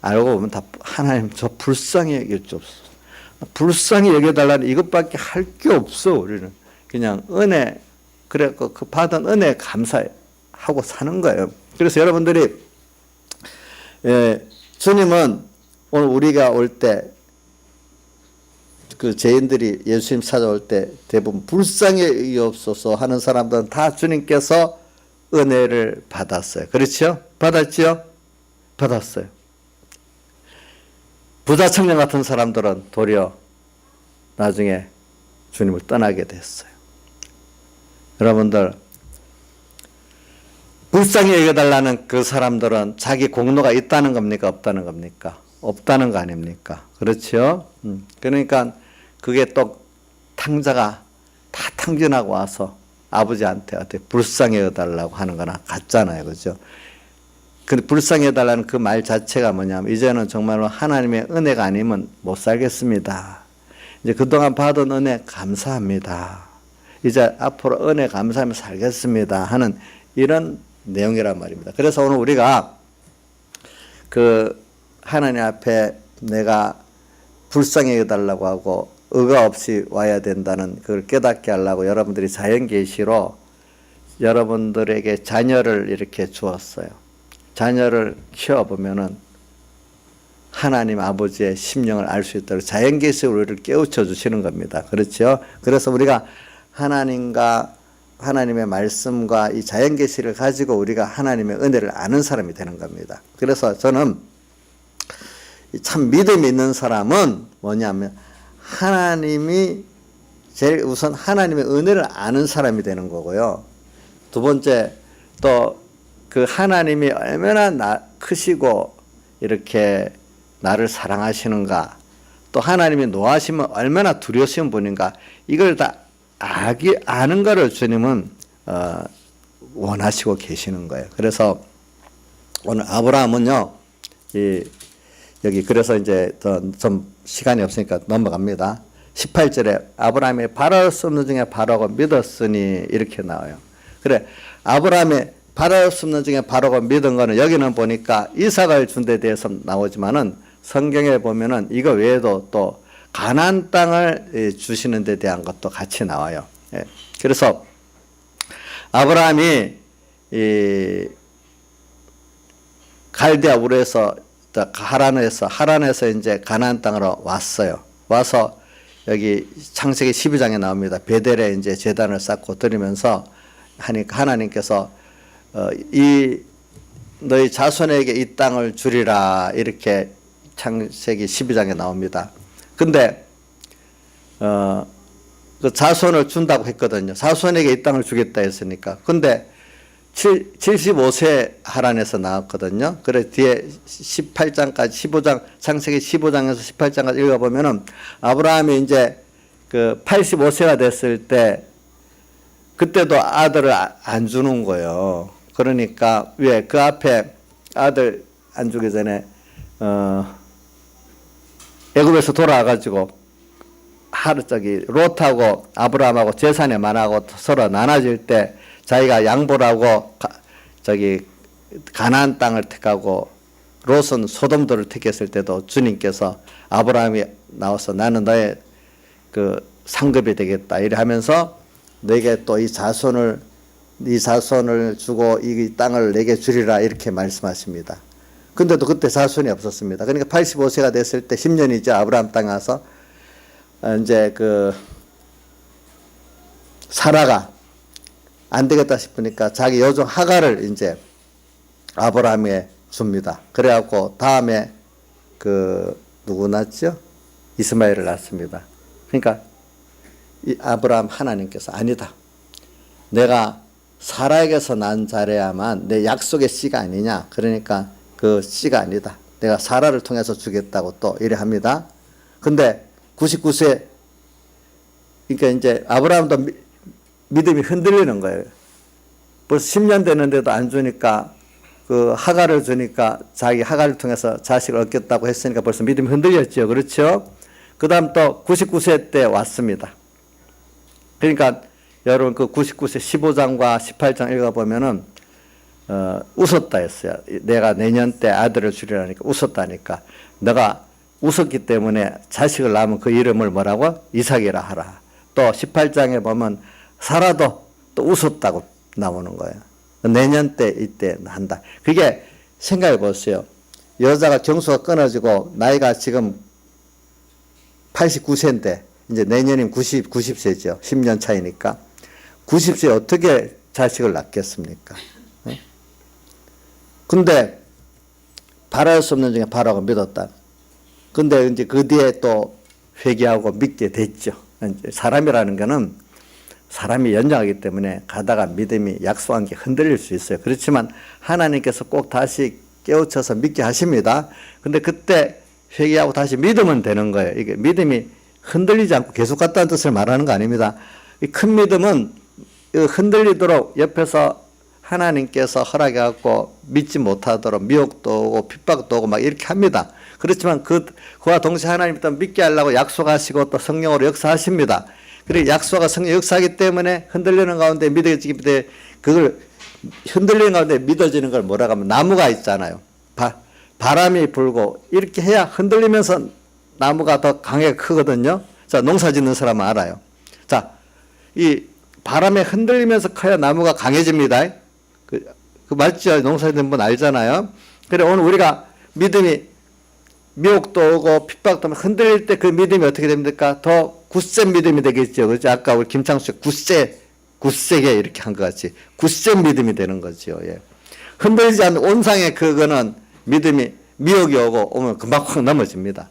알고 보면 다 하나님 저 불쌍히 여겨주옵소서. 불쌍히 여겨달라는 이것밖에 할 게 없어. 우리는 그냥 은혜, 그래 그 받은 은혜 감사하고 사는 거예요. 그래서 여러분들이 예, 주님은 오늘 우리가 올 때 그 죄인들이 예수님 찾아올 때 대부분 불쌍히 여기옵소서 하는 사람들은 다 주님께서 은혜를 받았어요. 그렇죠? 받았죠? 받았어요. 부자 청년 같은 사람들은 도리어 나중에 주님을 떠나게 됐어요. 여러분들, 불쌍히 여겨달라는 그 사람들은 자기 공로가 있다는 겁니까? 없다는 겁니까? 없다는 거 아닙니까? 그렇죠? 그러니까 그게 또 탕자가 다 탕진하고 와서 아버지한테 어떻게 불쌍히 여겨달라고 하는 거나 같잖아요. 그죠? 근데 불쌍히 여달라는 그 말 자체가 뭐냐면 이제는 정말로 하나님의 은혜가 아니면 못 살겠습니다. 이제 그동안 받은 은혜 감사합니다. 이제 앞으로 은혜 감사하며 살겠습니다. 하는 이런 내용이란 말입니다. 그래서 오늘 우리가 그 하나님 앞에 내가 불쌍히 여달라고 하고 의가 없이 와야 된다는 그걸 깨닫게 하려고 여러분들이 자연계시로 여러분들에게 자녀를 이렇게 주었어요. 자녀를 키워보면은 하나님 아버지의 심령을 알 수 있도록 자연계시로 우리를 깨우쳐 주시는 겁니다. 그렇죠? 그래서 우리가 하나님과 하나님의 말씀과 이 자연계시를 가지고 우리가 하나님의 은혜를 아는 사람이 되는 겁니다. 그래서 저는 참 믿음이 있는 사람은 뭐냐면 하나님이 제일 우선 하나님의 은혜를 아는 사람이 되는 거고요. 두 번째 또 그 하나님이 얼마나 크시고 이렇게 나를 사랑하시는가, 또 하나님이 노하시면 얼마나 두려우신 분인가, 이걸 다 아는 거를 주님은 원하시고 계시는 거예요. 그래서 오늘 아브라함은요, 여기 그래서 이제 좀 시간이 없으니까 넘어갑니다. 18절에 아브라함이 바랄 수 없는 중에 바라고 믿었으니 이렇게 나와요. 그래, 아브라함이 바랄 수 없는 중에 바라고 믿은 거는 여기는 보니까 이삭을 준 데 대해서 나오지만은 성경에 보면은 이거 외에도 또 가나안 땅을 주시는 데 대한 것도 같이 나와요. 그래서 아브라함이 이 갈대아 우르에서 하란에서 이제 가나안 땅으로 왔어요. 와서 여기 창세기 12장에 나옵니다. 베델에 이제 제단을 쌓고 드리면서 하니까 하나님께서 너희 자손에게 이 땅을 주리라 이렇게 창세기 12장에 나옵니다. 근데 그 자손을 준다고 했거든요. 자손에게 이 땅을 주겠다 했으니까. 근데 75세 하란에서 나왔거든요. 그래 뒤에 18장까지 15장 창세기 15장에서 18장까지 읽어보면은 아브라함이 이제 그 85세가 됐을 때 그때도 아들을 안 주는 거예요. 그러니까 왜 그 앞에 아들 안 주기 전에 애굽에서 돌아와가지고 롯하고 아브라함하고 재산이 많아고 서로 나눠질 때 자기가 양보라고 가나안 땅을 택하고 롯은 소돔도를 택했을 때도 주님께서 아브라함이 나와서 나는 너의 그 상급이 되겠다 이래 하면서 내게 또 이 자손을 주고 이 땅을 내게 주리라 이렇게 말씀하십니다. 근데도 그때 자손이 없었습니다. 그러니까 85세가 됐을 때 10년이죠. 아브라함 땅에 와서 이제 그 사라가 안 되겠다 싶으니까 자기 여종 하가를 이제 아브라함에 줍니다. 그래갖고 다음에 그 누구 낳았죠? 이스마엘을 낳습니다. 그러니까 이 아브라함 하나님께서 아니다. 내가 사라에게서 난 자래야만 내 약속의 씨가 아니냐. 그러니까 그 씨가 아니다. 내가 사라를 통해서 주겠다고 또 이래 합니다. 근데 99세 그러니까 이제 아브라함도 믿음이 흔들리는 거예요. 벌써 10년 됐는데도 안 주니까 그 하가를 주니까 자기 하가를 통해서 자식을 얻겠다고 했으니까 벌써 믿음이 흔들렸죠. 그렇죠? 그 다음 또 99세 때 왔습니다. 그러니까 여러분 그 99세 15장과 18장 읽어보면은 웃었다 했어요. 내가 내년 때 아들을 주리라니까 웃었다니까. 내가 웃었기 때문에 자식을 낳으면 그 이름을 뭐라고? 이삭이라 하라. 또 18장에 보면 사라도 또 웃었다고 나오는 거예요. 내년 때 이때 한다. 그게 생각해 보세요. 여자가 경수가 끊어지고 나이가 지금 89세인데 이제 내년이면 90세죠. 10년 차이니까. 90세에 어떻게 자식을 낳겠습니까? 근데 바랄 수 없는 중에 바라고 믿었다. 근데 이제 그 뒤에 또 회개하고 믿게 됐죠. 이제 사람이라는 거는 사람이 연장하기 때문에 가다가 믿음이 약속한 게 흔들릴 수 있어요. 그렇지만 하나님께서 꼭 다시 깨우쳐서 믿게 하십니다. 근데 그때 회개하고 다시 믿으면 되는 거예요. 이게 믿음이 흔들리지 않고 계속 갔다는 뜻을 말하는 거 아닙니다. 이 큰 믿음은 흔들리도록 옆에서 하나님께서 허락해갖고 믿지 못하도록 미혹도 오고 핍박도 오고 막 이렇게 합니다. 그렇지만 그와 동시에 하나님 또 믿게 하려고 약속하시고 또 성령으로 역사하십니다. 그리고 약속과 성령 역사하기 때문에 흔들리는 가운데 믿어지기 때문에 그걸 흔들리는 가운데 믿어지는 걸 뭐라고 하면 나무가 있잖아요. 바람이 불고 이렇게 해야 흔들리면서 나무가 더 강하게 크거든요. 자, 농사 짓는 사람은 알아요. 자, 이 바람에 흔들리면서 커야 나무가 강해집니다. 그 맞죠? 농사 짓는 분 알잖아요. 그래, 오늘 우리가 믿음이 미혹도 오고 핍박도 오고 흔들릴 때 그 믿음이 어떻게 됩니까? 더 굳센 믿음이 되겠죠. 그죠? 아까 우리 김창수 굳세게 이렇게 한 것 같이 굳센 믿음이 되는 거죠. 예. 흔들리지 않는 온상의 그거는 믿음이 미혹이 오면 금방 확 넘어집니다.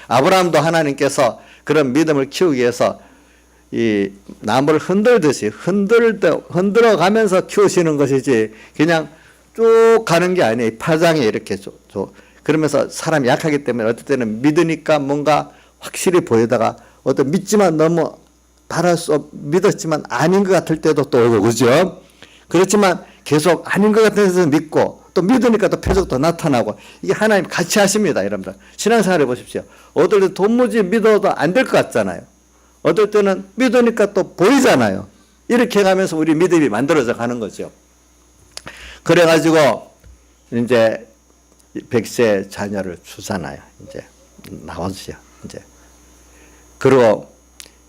아브라함도 하나님께서 그런 믿음을 키우기 위해서 이 나무를 흔들듯이 흔들어 가면서 키우시는 것이지 그냥 쭉 가는 게 아니에요. 파장에 이렇게 그러면서 사람이 약하기 때문에 어떨 때는 믿으니까 뭔가 확실히 보이다가 어떤 믿지만 너무 믿었지만 아닌 것 같을 때도 또 오고 그죠? 그렇지만 계속 아닌 것 같아서 믿고 또 믿으니까 또 표적도 나타나고 이게 하나님 같이 하십니다. 여러분들 신앙생활 해보십시오. 어떨 때 도무지 믿어도 안 될 것 같잖아요. 어떨 때는 믿으니까 또 보이잖아요. 이렇게 가면서 우리 믿음이 만들어져 가는 거죠. 그래가지고 이제 100세 자녀를 주잖아요. 이제 나오죠. 이제 그리고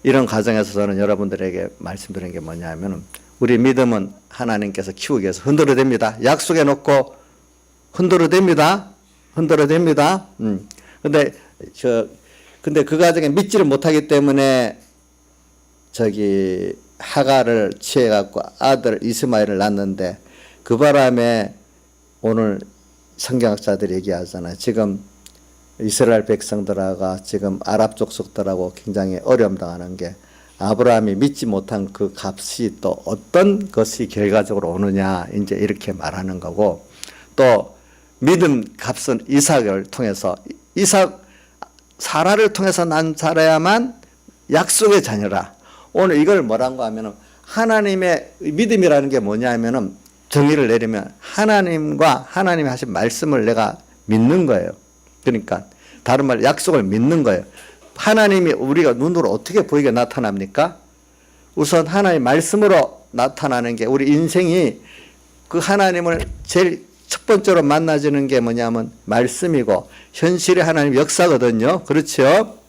이런 과정에서 저는 여러분들에게 말씀드리는 게 뭐냐면 우리 믿음은 하나님께서 키우기 위해서 흔들어 됩니다. 약속해 놓고 흔들어 됩니다. 근데 그 과정에 믿지를 못하기 때문에 하가를 취해갖고 아들 이스마엘을 낳는데 그 바람에 오늘 성경학자들이 얘기하잖아요. 지금 이스라엘 백성들하고 지금 아랍 족속들하고 굉장히 어려움 당하는 게 아브라함이 믿지 못한 그 값이 또 어떤 것이 결과적으로 오느냐 이제 이렇게 말하는 거고 또 믿음 값은 이삭을 통해서 사라를 통해서 난 자라야만 약속의 자녀라. 오늘 이걸 뭐라고 하면은 하나님의 믿음이라는 게 뭐냐 하면은 정의를 내리면 하나님과 하나님이 하신 말씀을 내가 믿는 거예요. 그러니까 다른 말 약속을 믿는 거예요. 하나님이 우리가 눈으로 어떻게 보이게 나타납니까? 우선 하나님 말씀으로 나타나는 게 우리 인생이 그 하나님을 제일 첫 번째로 만나지는 게 뭐냐면 말씀이고 현실의 하나님 역사거든요. 그렇죠?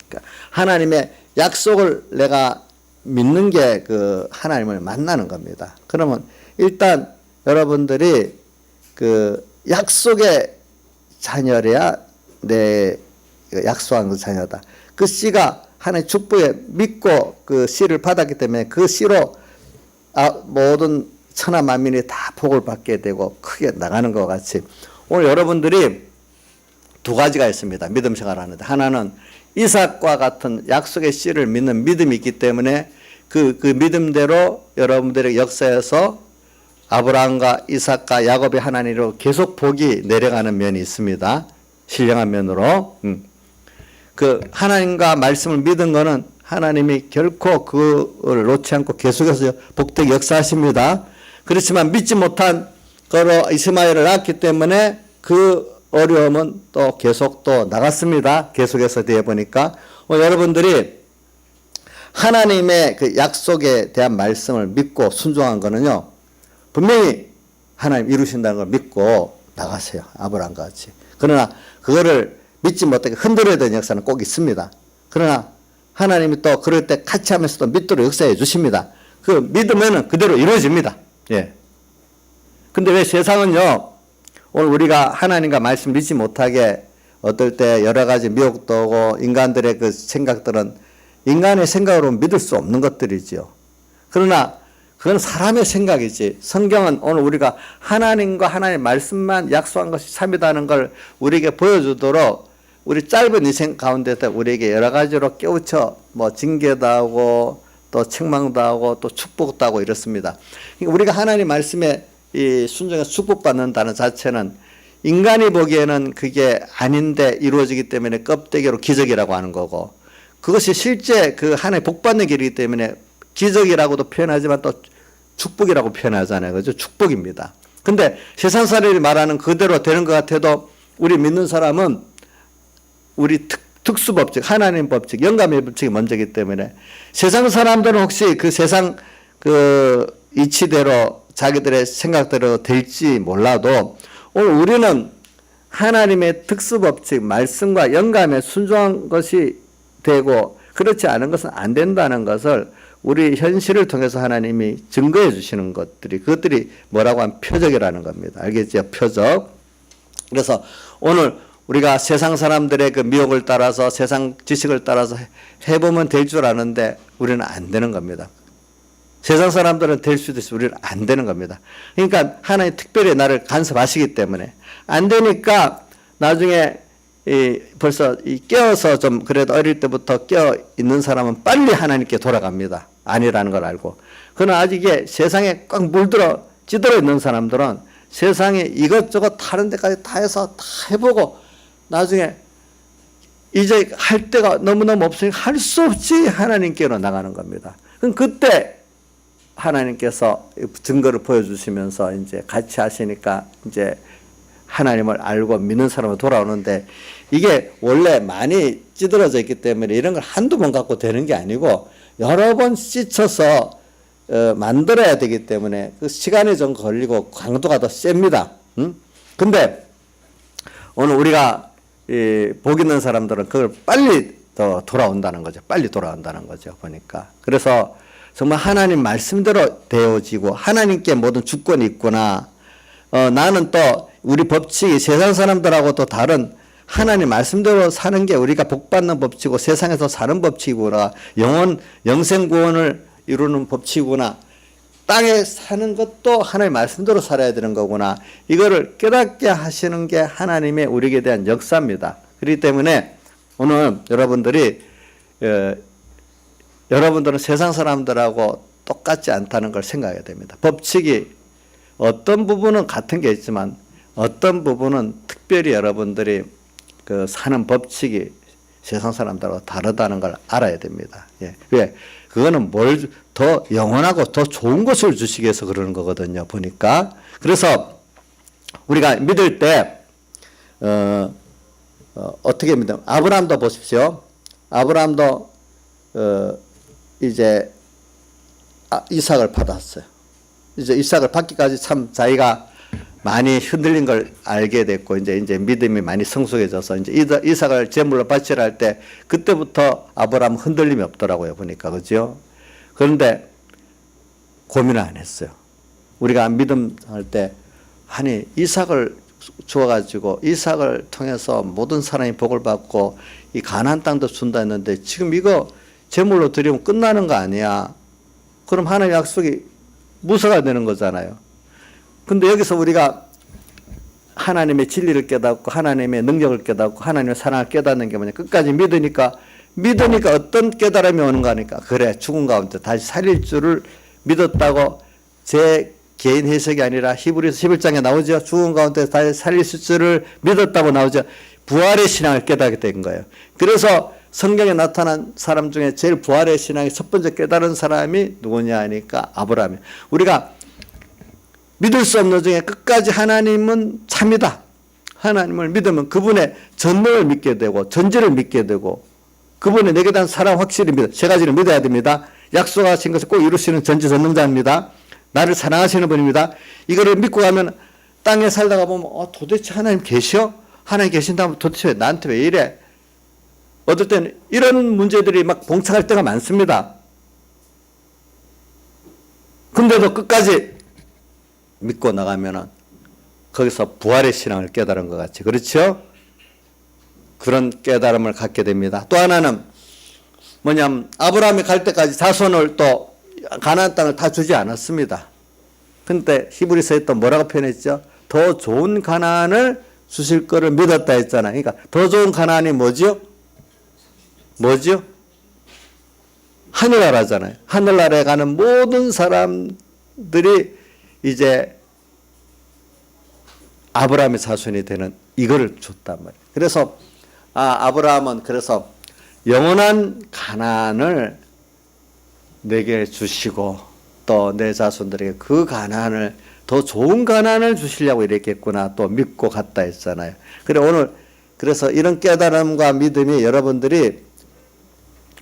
그러니까 하나님의 약속을 내가 믿는 게 그 하나님을 만나는 겁니다. 그러면 일단 여러분들이 그 약속의 자녀래야 내 약속한 그 자녀다. 그 씨가 하나님의 축복에 믿고 그 씨를 받았기 때문에 그 씨로 모든 천하 만민이 다 복을 받게 되고 크게 나가는 것 같이 오늘 여러분들이 두 가지가 있습니다. 믿음 생활을 하는데 하나는 이삭과 같은 약속의 씨를 믿는 믿음이 있기 때문에 그 믿음대로 여러분들의 역사에서 아브라함과 이삭과 야곱의 하나님으로 계속 복이 내려가는 면이 있습니다. 신령한 면으로. 그 하나님과 말씀을 믿은 거는 하나님이 결코 그걸 놓지 않고 계속해서 복되게 역사하십니다. 그렇지만 믿지 못한 거로 이스마엘을 낳았기 때문에 그 어려움은 또 계속 또 나갔습니다. 계속해서 되어 보니까 여러분들이 하나님의 그 약속에 대한 말씀을 믿고 순종한 거는요 분명히 하나님 이루신다는 걸 믿고 나가세요. 아브라함과 같이. 그러나 그거를 믿지 못하게 흔들어야 되는 역사는 꼭 있습니다. 그러나 하나님이 또 그럴 때 같이 하면서 또 믿도록 역사해 주십니다. 그 믿으면은 그대로 이루어집니다. 예. 근데 왜 세상은요 오늘 우리가 하나님과 말씀 믿지 못하게 어떨 때 여러 가지 미혹도 오고 인간들의 그 생각들은 인간의 생각으로 믿을 수 없는 것들이지요. 그러나 그건 사람의 생각이지. 성경은 오늘 우리가 하나님과 하나님의 말씀만 약속한 것이 참이다는 걸 우리에게 보여주도록 우리 짧은 인생 가운데서 우리에게 여러 가지로 깨우쳐 징계도 하고 또 책망도 하고 또 축복도 하고 이렇습니다. 우리가 하나님 말씀에 이 순종해서 축복받는다는 자체는 인간이 보기에는 그게 아닌데 이루어지기 때문에 껍데기로 기적이라고 하는 거고, 그것이 실제 그 하나님 복받는 길이기 때문에 기적이라고도 표현하지만 또 축복이라고 표현하잖아요. 그죠? 축복입니다. 근데 세상 사람들이 말하는 그대로 되는 것 같아도 우리 믿는 사람은 우리 특수 법칙, 하나님 법칙, 영감의 법칙이 먼저이기 때문에 세상 사람들은 혹시 그 세상 그 이치대로 자기들의 생각대로 될지 몰라도 오늘 우리는 하나님의 특수 법칙, 말씀과 영감에 순종한 것이 되고 그렇지 않은 것은 안 된다는 것을 우리 현실을 통해서 하나님이 증거해 주시는 것들이, 그것들이 뭐라고 하면 표적이라는 겁니다. 알겠죠? 표적. 그래서 오늘 우리가 세상 사람들의 그 미혹을 따라서 세상 지식을 따라서 해보면 될 줄 아는데 우리는 안 되는 겁니다. 세상 사람들은 될 수도 있어 우리는 안 되는 겁니다. 그러니까 하나님 특별히 나를 간섭하시기 때문에 안 되니까 나중에 벌써 깨어서 좀 그래도 어릴 때부터 깨어 있는 사람은 빨리 하나님께 돌아갑니다. 아니라는 걸 알고. 그러나 아직 이게 세상에 꽉 물들어 찌들어 있는 사람들은 세상에 이것저것 다른 데까지 다 해서 다 해보고 나중에 이제 할 데가 너무너무 없으니까 할 수 없이 하나님께로 나가는 겁니다. 그럼 그때 하나님께서 증거를 보여주시면서 이제 같이 하시니까 이제 하나님을 알고 믿는 사람으로 돌아오는데, 이게 원래 많이 찌들어져 있기 때문에 이런 걸 한두 번 갖고 되는 게 아니고 여러 번 씻어서 만들어야 되기 때문에 그 시간이 좀 걸리고 강도가 더 셉니다. 근데 오늘 우리가 복 있는 사람들은 그걸 빨리 더 돌아온다는 거죠. 빨리 돌아온다는 거죠. 보니까. 그래서 정말 하나님 말씀대로 되어지고 하나님께 모든 주권이 있구나. 나는 또 우리 법칙이 세상 사람들하고 또 다른 하나님 말씀대로 사는 게 우리가 복받는 법칙이고 세상에서 사는 법칙이구나. 영생 구원을 이루는 법칙이구나. 땅에 사는 것도 하나님 말씀대로 살아야 되는 거구나. 이거를 깨닫게 하시는 게 하나님의 우리에게 대한 역사입니다. 그렇기 때문에 오늘 여러분들은 세상 사람들하고 똑같지 않다는 걸 생각해야 됩니다. 법칙이 어떤 부분은 같은 게 있지만 어떤 부분은 특별히 여러분들이 그 사는 법칙이 세상 사람들하고 다르다는 걸 알아야 됩니다. 예. 왜? 그거는 뭘 더 영원하고 더 좋은 것을 주시기 위해서 그러는 거거든요. 보니까. 그래서 우리가 믿을 때 어떻게 믿으면 아브라함도 보십시오. 아브라함도 이제 이삭을 받았어요. 이제 이삭을 받기까지 참 자기가 많이 흔들린 걸 알게 됐고 이제 믿음이 많이 성숙해져서 이제 이삭을 제물로 바치려 할 때 그때부터 아브라함 흔들림이 없더라고요. 보니까. 그죠? 그런데 고민을 안 했어요. 우리가 믿음 할 때 아니 이삭을 주어가지고 이삭을 통해서 모든 사람이 복을 받고 이 가나안 땅도 준다 했는데 지금 이거 제물로 드리면 끝나는 거 아니야. 그럼 하나님의 약속이 무효가 되는 거잖아요. 근데 여기서 우리가 하나님의 진리를 깨닫고 하나님의 능력을 깨닫고 하나님의 사랑을 깨닫는 게 뭐냐. 끝까지 믿으니까 어떤 깨달음이 오는 거니까 그래 죽은 가운데 다시 살릴 줄을 믿었다고 제 개인 해석이 아니라 히브리서 11장에 나오죠. 죽은 가운데 다시 살릴 줄을 믿었다고 나오죠. 부활의 신앙을 깨닫게 된 거예요. 그래서 성경에 나타난 사람 중에 제일 부활의 신앙이 첫 번째 깨달은 사람이 누구냐 하니까 아브라함이에요. 우리가 믿을 수 없는 중에 끝까지 하나님은 참이다. 하나님을 믿으면 그분의 전능을 믿게 되고 전지를 믿게 되고 그분의 내게 대한 사랑 확실히 믿어. 세 가지를 믿어야 됩니다. 약속하신 것을 꼭 이루시는 전지전능자입니다. 나를 사랑하시는 분입니다. 이거를 믿고 가면 땅에 살다가 보면 도대체 하나님 계셔? 하나님 계신다면 도대체 나한테 왜 이래? 어떨 때는 이런 문제들이 막 봉착할 때가 많습니다. 근데도 끝까지 믿고 나가면은 거기서 부활의 신앙을 깨달은 것 같이. 그렇죠? 그런 깨달음을 갖게 됩니다. 또 하나는 뭐냐면 아브라함이 갈 때까지 자손을 또 가나안 땅을 다 주지 않았습니다. 근데 히브리서에 또 뭐라고 표현했죠? 더 좋은 가나안을 주실 거를 믿었다 했잖아요. 그러니까 더 좋은 가나안이 뭐죠? 뭐죠? 하늘나라잖아요. 하늘나라에 가는 모든 사람들이 이제 아브라함의 자손이 되는 이거를 줬단 말이에요. 그래서 아브라함은 그래서 영원한 가나안을 내게 주시고 또 내 자손들에게 그 가나안을 더 좋은 가나안을 주시려고 이랬겠구나 또 믿고 갔다 했잖아요. 그래 오늘 그래서 이런 깨달음과 믿음이 여러분들이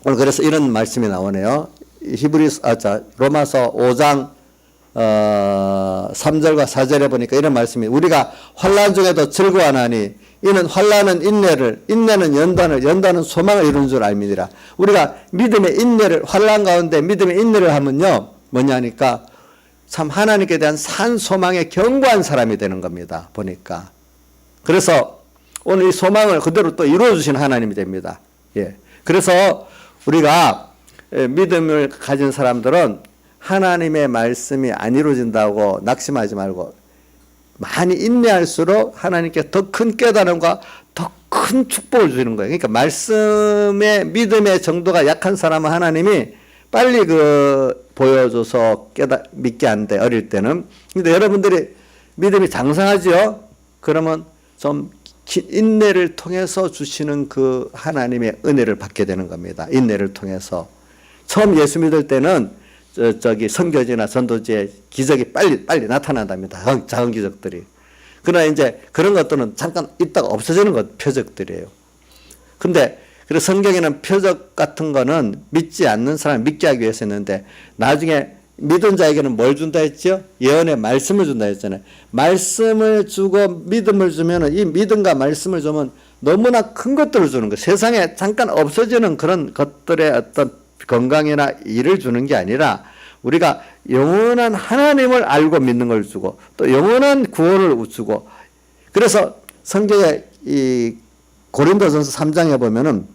오늘 그래서 이런 말씀이 나오네요. 로마서 5장 3절과 4절에 보니까 이런 말씀이 우리가 환난 중에도 즐거워하나니 이는 환난은 인내를 인내는 연단은 소망을 이루는 줄 알미니라. 우리가 믿음의 인내를 환난 가운데 믿음의 인내를 하면요 뭐냐니까 참 하나님께 대한 산 소망에 견고한 사람이 되는 겁니다. 보니까 그래서 오늘 이 소망을 그대로 또 이루어 주신 하나님이 됩니다. 예. 그래서 우리가 믿음을 가진 사람들은 하나님의 말씀이 안 이루어진다고 낙심하지 말고 많이 인내할수록 하나님께 더 큰 깨달음과 더 큰 축복을 주시는 거예요. 그러니까 말씀의 믿음의 정도가 약한 사람은 하나님이 빨리 보여줘서 믿게 한대, 어릴 때는. 근데 여러분들이 믿음이 장성하죠? 그러면 좀 인내를 통해서 주시는 그 하나님의 은혜를 받게 되는 겁니다. 인내를 통해서. 처음 예수 믿을 때는 선교지나 전도지에 기적이 빨리 나타난답니다. 작은 기적들이. 그러나 이제 그런 것들은 잠깐 있다가 없어지는 것, 표적들이에요. 근데 그래서 성경에는 표적 같은 거는 믿지 않는 사람 믿게 하기 위해서 했는데 나중에 믿은 자에게는 뭘 준다 했죠? 예언의 말씀을 준다 했잖아요. 말씀을 주고 믿음을 주면은 이 믿음과 말씀을 주면 너무나 큰 것들을 주는 거예요. 세상에 잠깐 없어지는 그런 것들의 어떤 건강이나 일을 주는 게 아니라 우리가 영원한 하나님을 알고 믿는 걸 주고 또 영원한 구원을 주고 그래서 성경에 이 고린도전서 3장에 보면은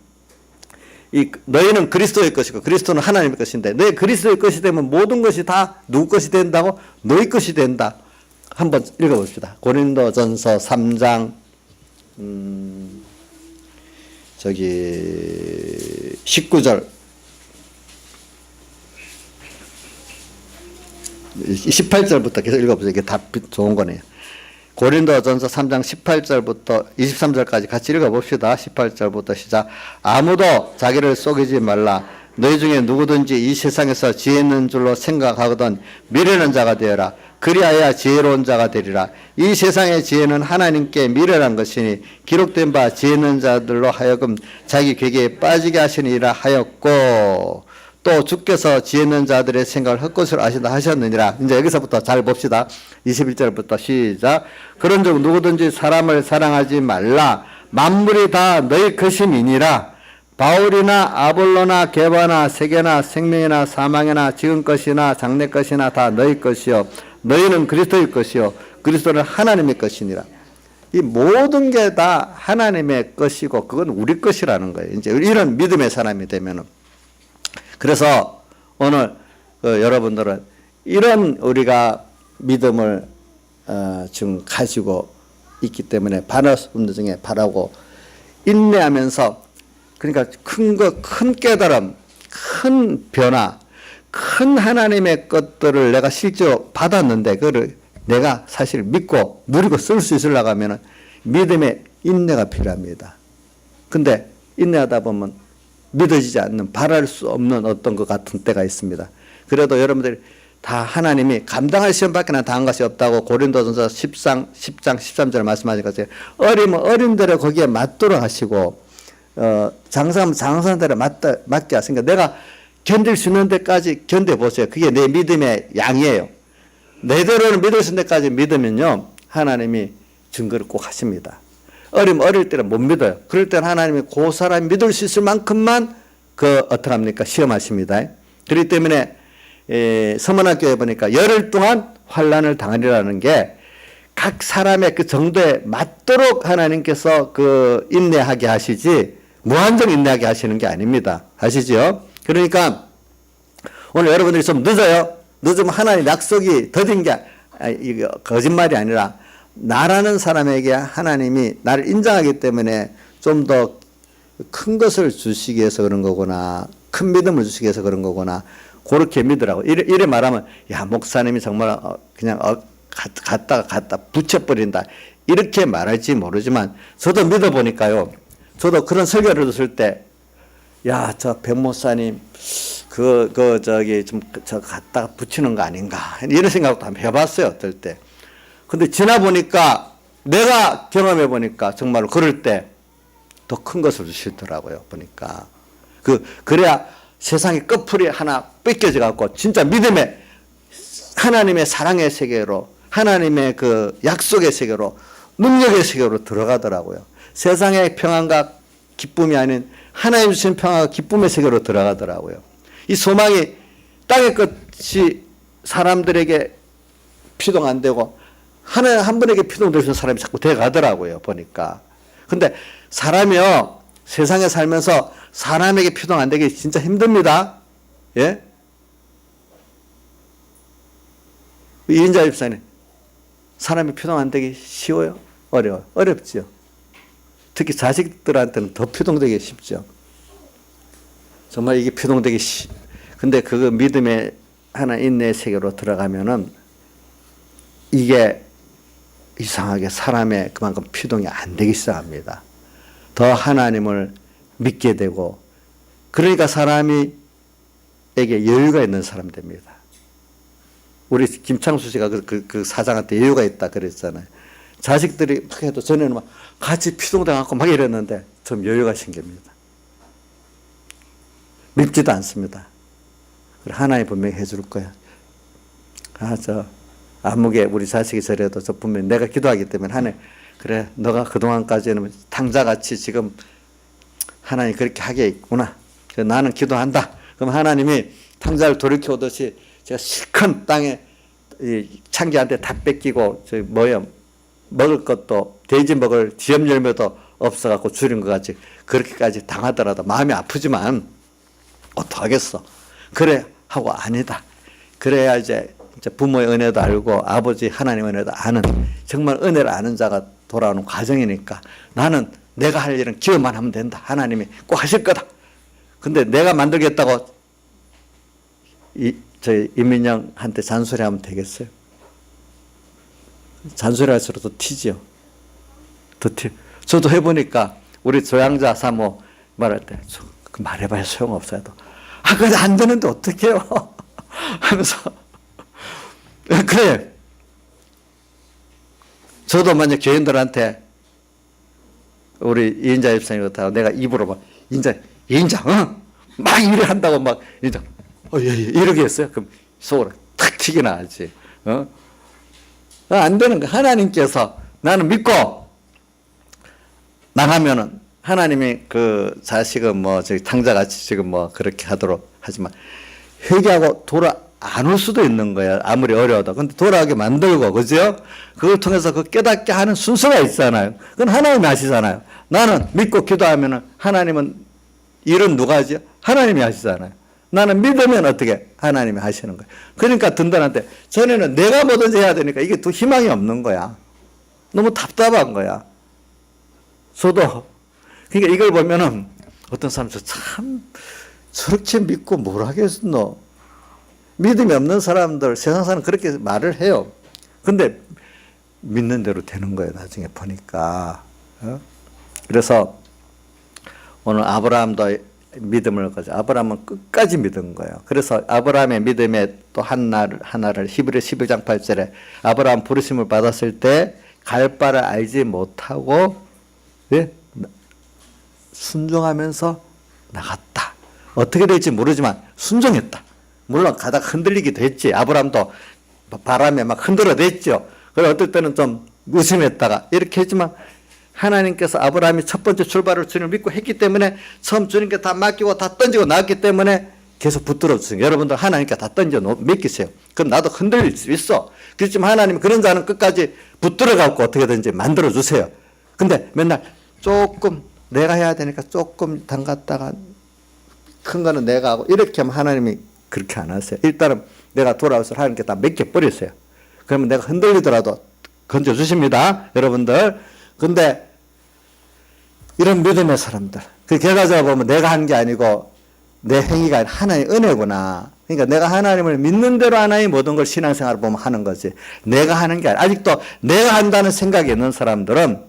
너희는 그리스도의 것이고 그리스도는 하나님의 것인데 너희 그리스도의 것이 되면 모든 것이 다 누구 것이 된다고? 너희 것이 된다. 한번 읽어봅시다. 고린도전서 3장 19절 18절부터 계속 읽어보세요. 이게 다 좋은 거네요. 고린도전서 3장 18절부터 23절까지 같이 읽어봅시다. 18절부터 시작. 아무도 자기를 속이지 말라. 너희 중에 누구든지 이 세상에서 지혜 있는 줄로 생각하거든 미련한 자가 되어라. 그리하여 지혜로운 자가 되리라. 이 세상의 지혜는 하나님께 미련한 것이니 기록된 바 지혜 있는 자들로 하여금 자기 괴계에 빠지게 하시니라 하였고 또 주께서 지혜 있는 자들의 생각을 헛것으로 아신다 하셨느니라. 이제 여기서부터 잘 봅시다. 21절부터 시작. 그런즉 누구든지 사람을 사랑하지 말라. 만물이 다 너희 것임이니라. 바울이나 아볼로나 게바나 세계나 생명이나 사망이나 지금 것이나 장래 것이나 다 너희 것이요 너희는 그리스도의 것이요 그리스도는 하나님의 것이니라. 이 모든 게 다 하나님의 것이고 그건 우리 것이라는 거예요. 이제 이런 믿음의 사람이 되면은. 그래서 오늘 여러분들은 이런 우리가 믿음을 지금 가지고 있기 때문에 바랄 수 없는 중에 바라고 인내하면서 그러니까 큰 깨달음, 큰 변화, 큰 하나님의 것들을 내가 실제로 받았는데 그거를 내가 사실 믿고 누리고 쓸 수 있으려고 하면 믿음의 인내가 필요합니다. 근데 인내하다 보면 믿어지지 않는 바랄 수 없는 어떤 것 같은 때가 있습니다. 그래도 여러분들이 다 하나님이 감당할 시험밖에 난 당한 것이 없다고 고린도전서 10장 13절 말씀하신 것처럼 어리면 어린 대로 거기에 맞도록 하시고 장사하면 장사하는 대로 맞게 하시니까 내가 견딜 수 있는 데까지 견뎌보세요. 그게 내 믿음의 양이에요. 내대로는 믿을 수 있는 데까지 믿으면요 하나님이 증거를 꼭 하십니다. 어리면 어릴 때는 못 믿어요. 그럴 때는 하나님이 그 사람 믿을 수 있을 만큼만 어떡합니까? 시험하십니다. 그렇기 때문에 서문학교에 보니까 열흘 동안 환난을 당하리라는 게 각 사람의 그 정도에 맞도록 하나님께서 그 인내하게 하시지 무한정 인내하게 하시는 게 아닙니다. 아시죠? 그러니까 오늘 여러분들이 좀 늦어요. 늦으면 하나님 약속이 더딘 게 이거 거짓말이 아니라 나라는 사람에게 하나님이 나를 인정하기 때문에 좀 더 큰 것을 주시기 위해서 그런 거구나. 큰 믿음을 주시기 위해서 그런 거구나. 그렇게 믿으라고. 이래 말하면 야 목사님이 정말 그냥 갖다 붙여버린다. 이렇게 말할지 모르지만 저도 믿어보니까요. 저도 그런 설교를 들을 때 야, 저 백목사님 저기 좀 저 갖다가 붙이는 거 아닌가 이런 생각도 한번 해봤어요. 어떨 때. 근데 지나 보니까 내가 경험해 보니까 정말로 그럴 때 더 큰 것을 주시더라고요. 보니까 그래야 세상의 끝풀이 하나 뺏겨져 갖고 진짜 믿음의 하나님의 사랑의 세계로 하나님의 그 약속의 세계로 능력의 세계로 들어가더라고요. 세상의 평안과 기쁨이 아닌 하나님 주신 평안과 기쁨의 세계로 들어가더라고요. 이 소망이 땅의 끝이 사람들에게 피동 안 되고 하나님 한 분에게 피동되는 사람이 자꾸 돼가더라고요. 보니까. 근데 사람이요 세상에 살면서 사람에게 피동 안 되기 진짜 힘듭니다. 예? 이인자 집사님 사람이 피동 안 되기 쉬워요? 어려워요? 어렵죠. 특히 자식들한테는 더 피동되기 쉽죠. 정말 이게 피동되기 근데 그 믿음의 하나 인내의 세계로 들어가면은 이게 이상하게 사람의 그만큼 피동이 안 되기 시작합니다. 더 하나님을 믿게 되고 그러니까 사람에게 여유가 있는 사람 됩니다. 우리 김창수 씨가 그 사장한테 여유가 있다 그랬잖아요. 자식들이 막 해도 전에는 막 같이 피동당하고 막 이랬는데 좀 여유가 생깁니다. 밉지도 않습니다. 하나님 분명히 해줄 거야. 아무개 우리 자식이 저래도 저 분명히 내가 기도하기 때문에 하나님 그래 너가 그동안까지는 탕자같이 지금 하나님 그렇게 하게 있구나. 나는 기도한다. 그럼 하나님이 탕자를 돌이켜 오듯이 제가 실컷 땅에 창기한테 다 뺏기고 먹을 것도 돼지 먹을 지엽 열매도 없어갖고 줄인 것 같이 그렇게까지 당하더라도 마음이 아프지만 어떡하겠어. 그래 하고 아니다. 그래야 이제 부모의 은혜도 알고 아버지 하나님 은혜도 아는 정말 은혜를 아는 자가 돌아오는 과정이니까 나는 내가 할 일은 기도만 하면 된다. 하나님이 꼭 하실 거다. 근데 내가 만들겠다고 저희 이민영한테 잔소리하면 되겠어요? 잔소리할수록 더 튀죠. 더 튀. 저도 해보니까 우리 조양자 사모 말할 때 말해봐야 소용없어요. 그래 안 되는데 어떡해요? 하면서 그래. 저도 만약 교인들한테 우리 이인자 집사님 같다고 내가 입으로 막 이인자 막 일을 한다고 막 이인자 예, 이렇게 했어요. 그럼 속으로 탁 튀기 나지. 안 되는 거. 하나님께서 나는 믿고 나가면은 하나님이 그 자식은 뭐 저기 탕자같이 지금 뭐 그렇게 하도록 하지만 회개하고 안 올 수도 있는 거야. 아무리 어려워도. 근데 돌아오게 만들고, 그죠? 그걸 통해서 그 깨닫게 하는 순서가 있잖아요. 그건 하나님이 하시잖아요. 나는 믿고 기도하면은 하나님은 일은 누가 하지? 하나님이 하시잖아요. 나는 믿으면 어떻게? 하나님이 하시는 거예요. 그러니까 든든한데, 전에는 내가 뭐든지 해야 되니까 이게 또 희망이 없는 거야. 너무 답답한 거야. 저도. 그러니까 이걸 보면은 어떤 사람 참 저렇게 믿고 뭘 하겠노? 믿음이 없는 사람들, 세상 사람 그렇게 말을 해요. 근데 믿는 대로 되는 거예요. 나중에 보니까. 그래서 오늘 아브라함도 믿음을 가져. 아브라함은 끝까지 믿은 거예요. 그래서 아브라함의 믿음의 또 하나를 히브리 11장 8절에 아브라함 부르심을 받았을 때 갈 바를 알지 못하고 순종하면서 나갔다. 어떻게 될지 모르지만 순종했다. 물론 가다가 흔들리기도 했지. 아브라함도 바람에 막 흔들어댔죠. 그래 어떨 때는 좀 의심했다가 이렇게 했지만 하나님께서 아브라함이 첫 번째 출발을 주님을 믿고 했기 때문에 처음 주님께 다 맡기고 다 던지고 나왔기 때문에 계속 붙들어 주세요. 여러분들 하나님께 다 던져 맡기세요. 그럼 나도 흔들릴 수 있어. 그렇지만 하나님 그런 자는 끝까지 붙들어 갖고 어떻게든지 만들어 주세요. 근데 맨날 조금 내가 해야 되니까 조금 담갔다가 큰 거는 내가 하고 이렇게 하면 하나님이 그렇게 안 하세요. 일단은 내가 돌아와서 하나님께 다 맡겨 버리세요. 그러면 내가 흔들리더라도 건져 주십니다. 여러분들. 근데 이런 믿음의 사람들. 그 결과적으로 보면 내가 한 게 아니고 내 행위가 아니라 하나님의 은혜구나. 그러니까 내가 하나님을 믿는 대로 하나님 모든 걸 신앙생활을 보면 하는 거지. 내가 하는 게 아니라 아직도 내가 한다는 생각이 있는 사람들은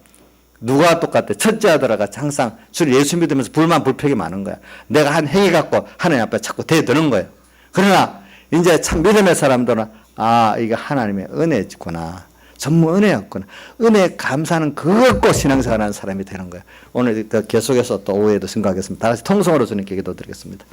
누가 똑같아. 첫째 아들아가 항상 주를 예수 믿으면서 불만 불평이 많은 거야. 내가 한 행위 갖고 하나님 앞에 자꾸 대드는 거예요. 그러나 이제 참 믿음의 사람들은 아 이게 하나님의 은혜구나. 전부 은혜였구나. 은혜 감사는 그걸 갖고 신앙생활하는 사람이 되는 거예요. 오늘 계속해서 또 오후에도 생각하겠습니다. 다 같이 통성으로 주님께 기도드리겠습니다.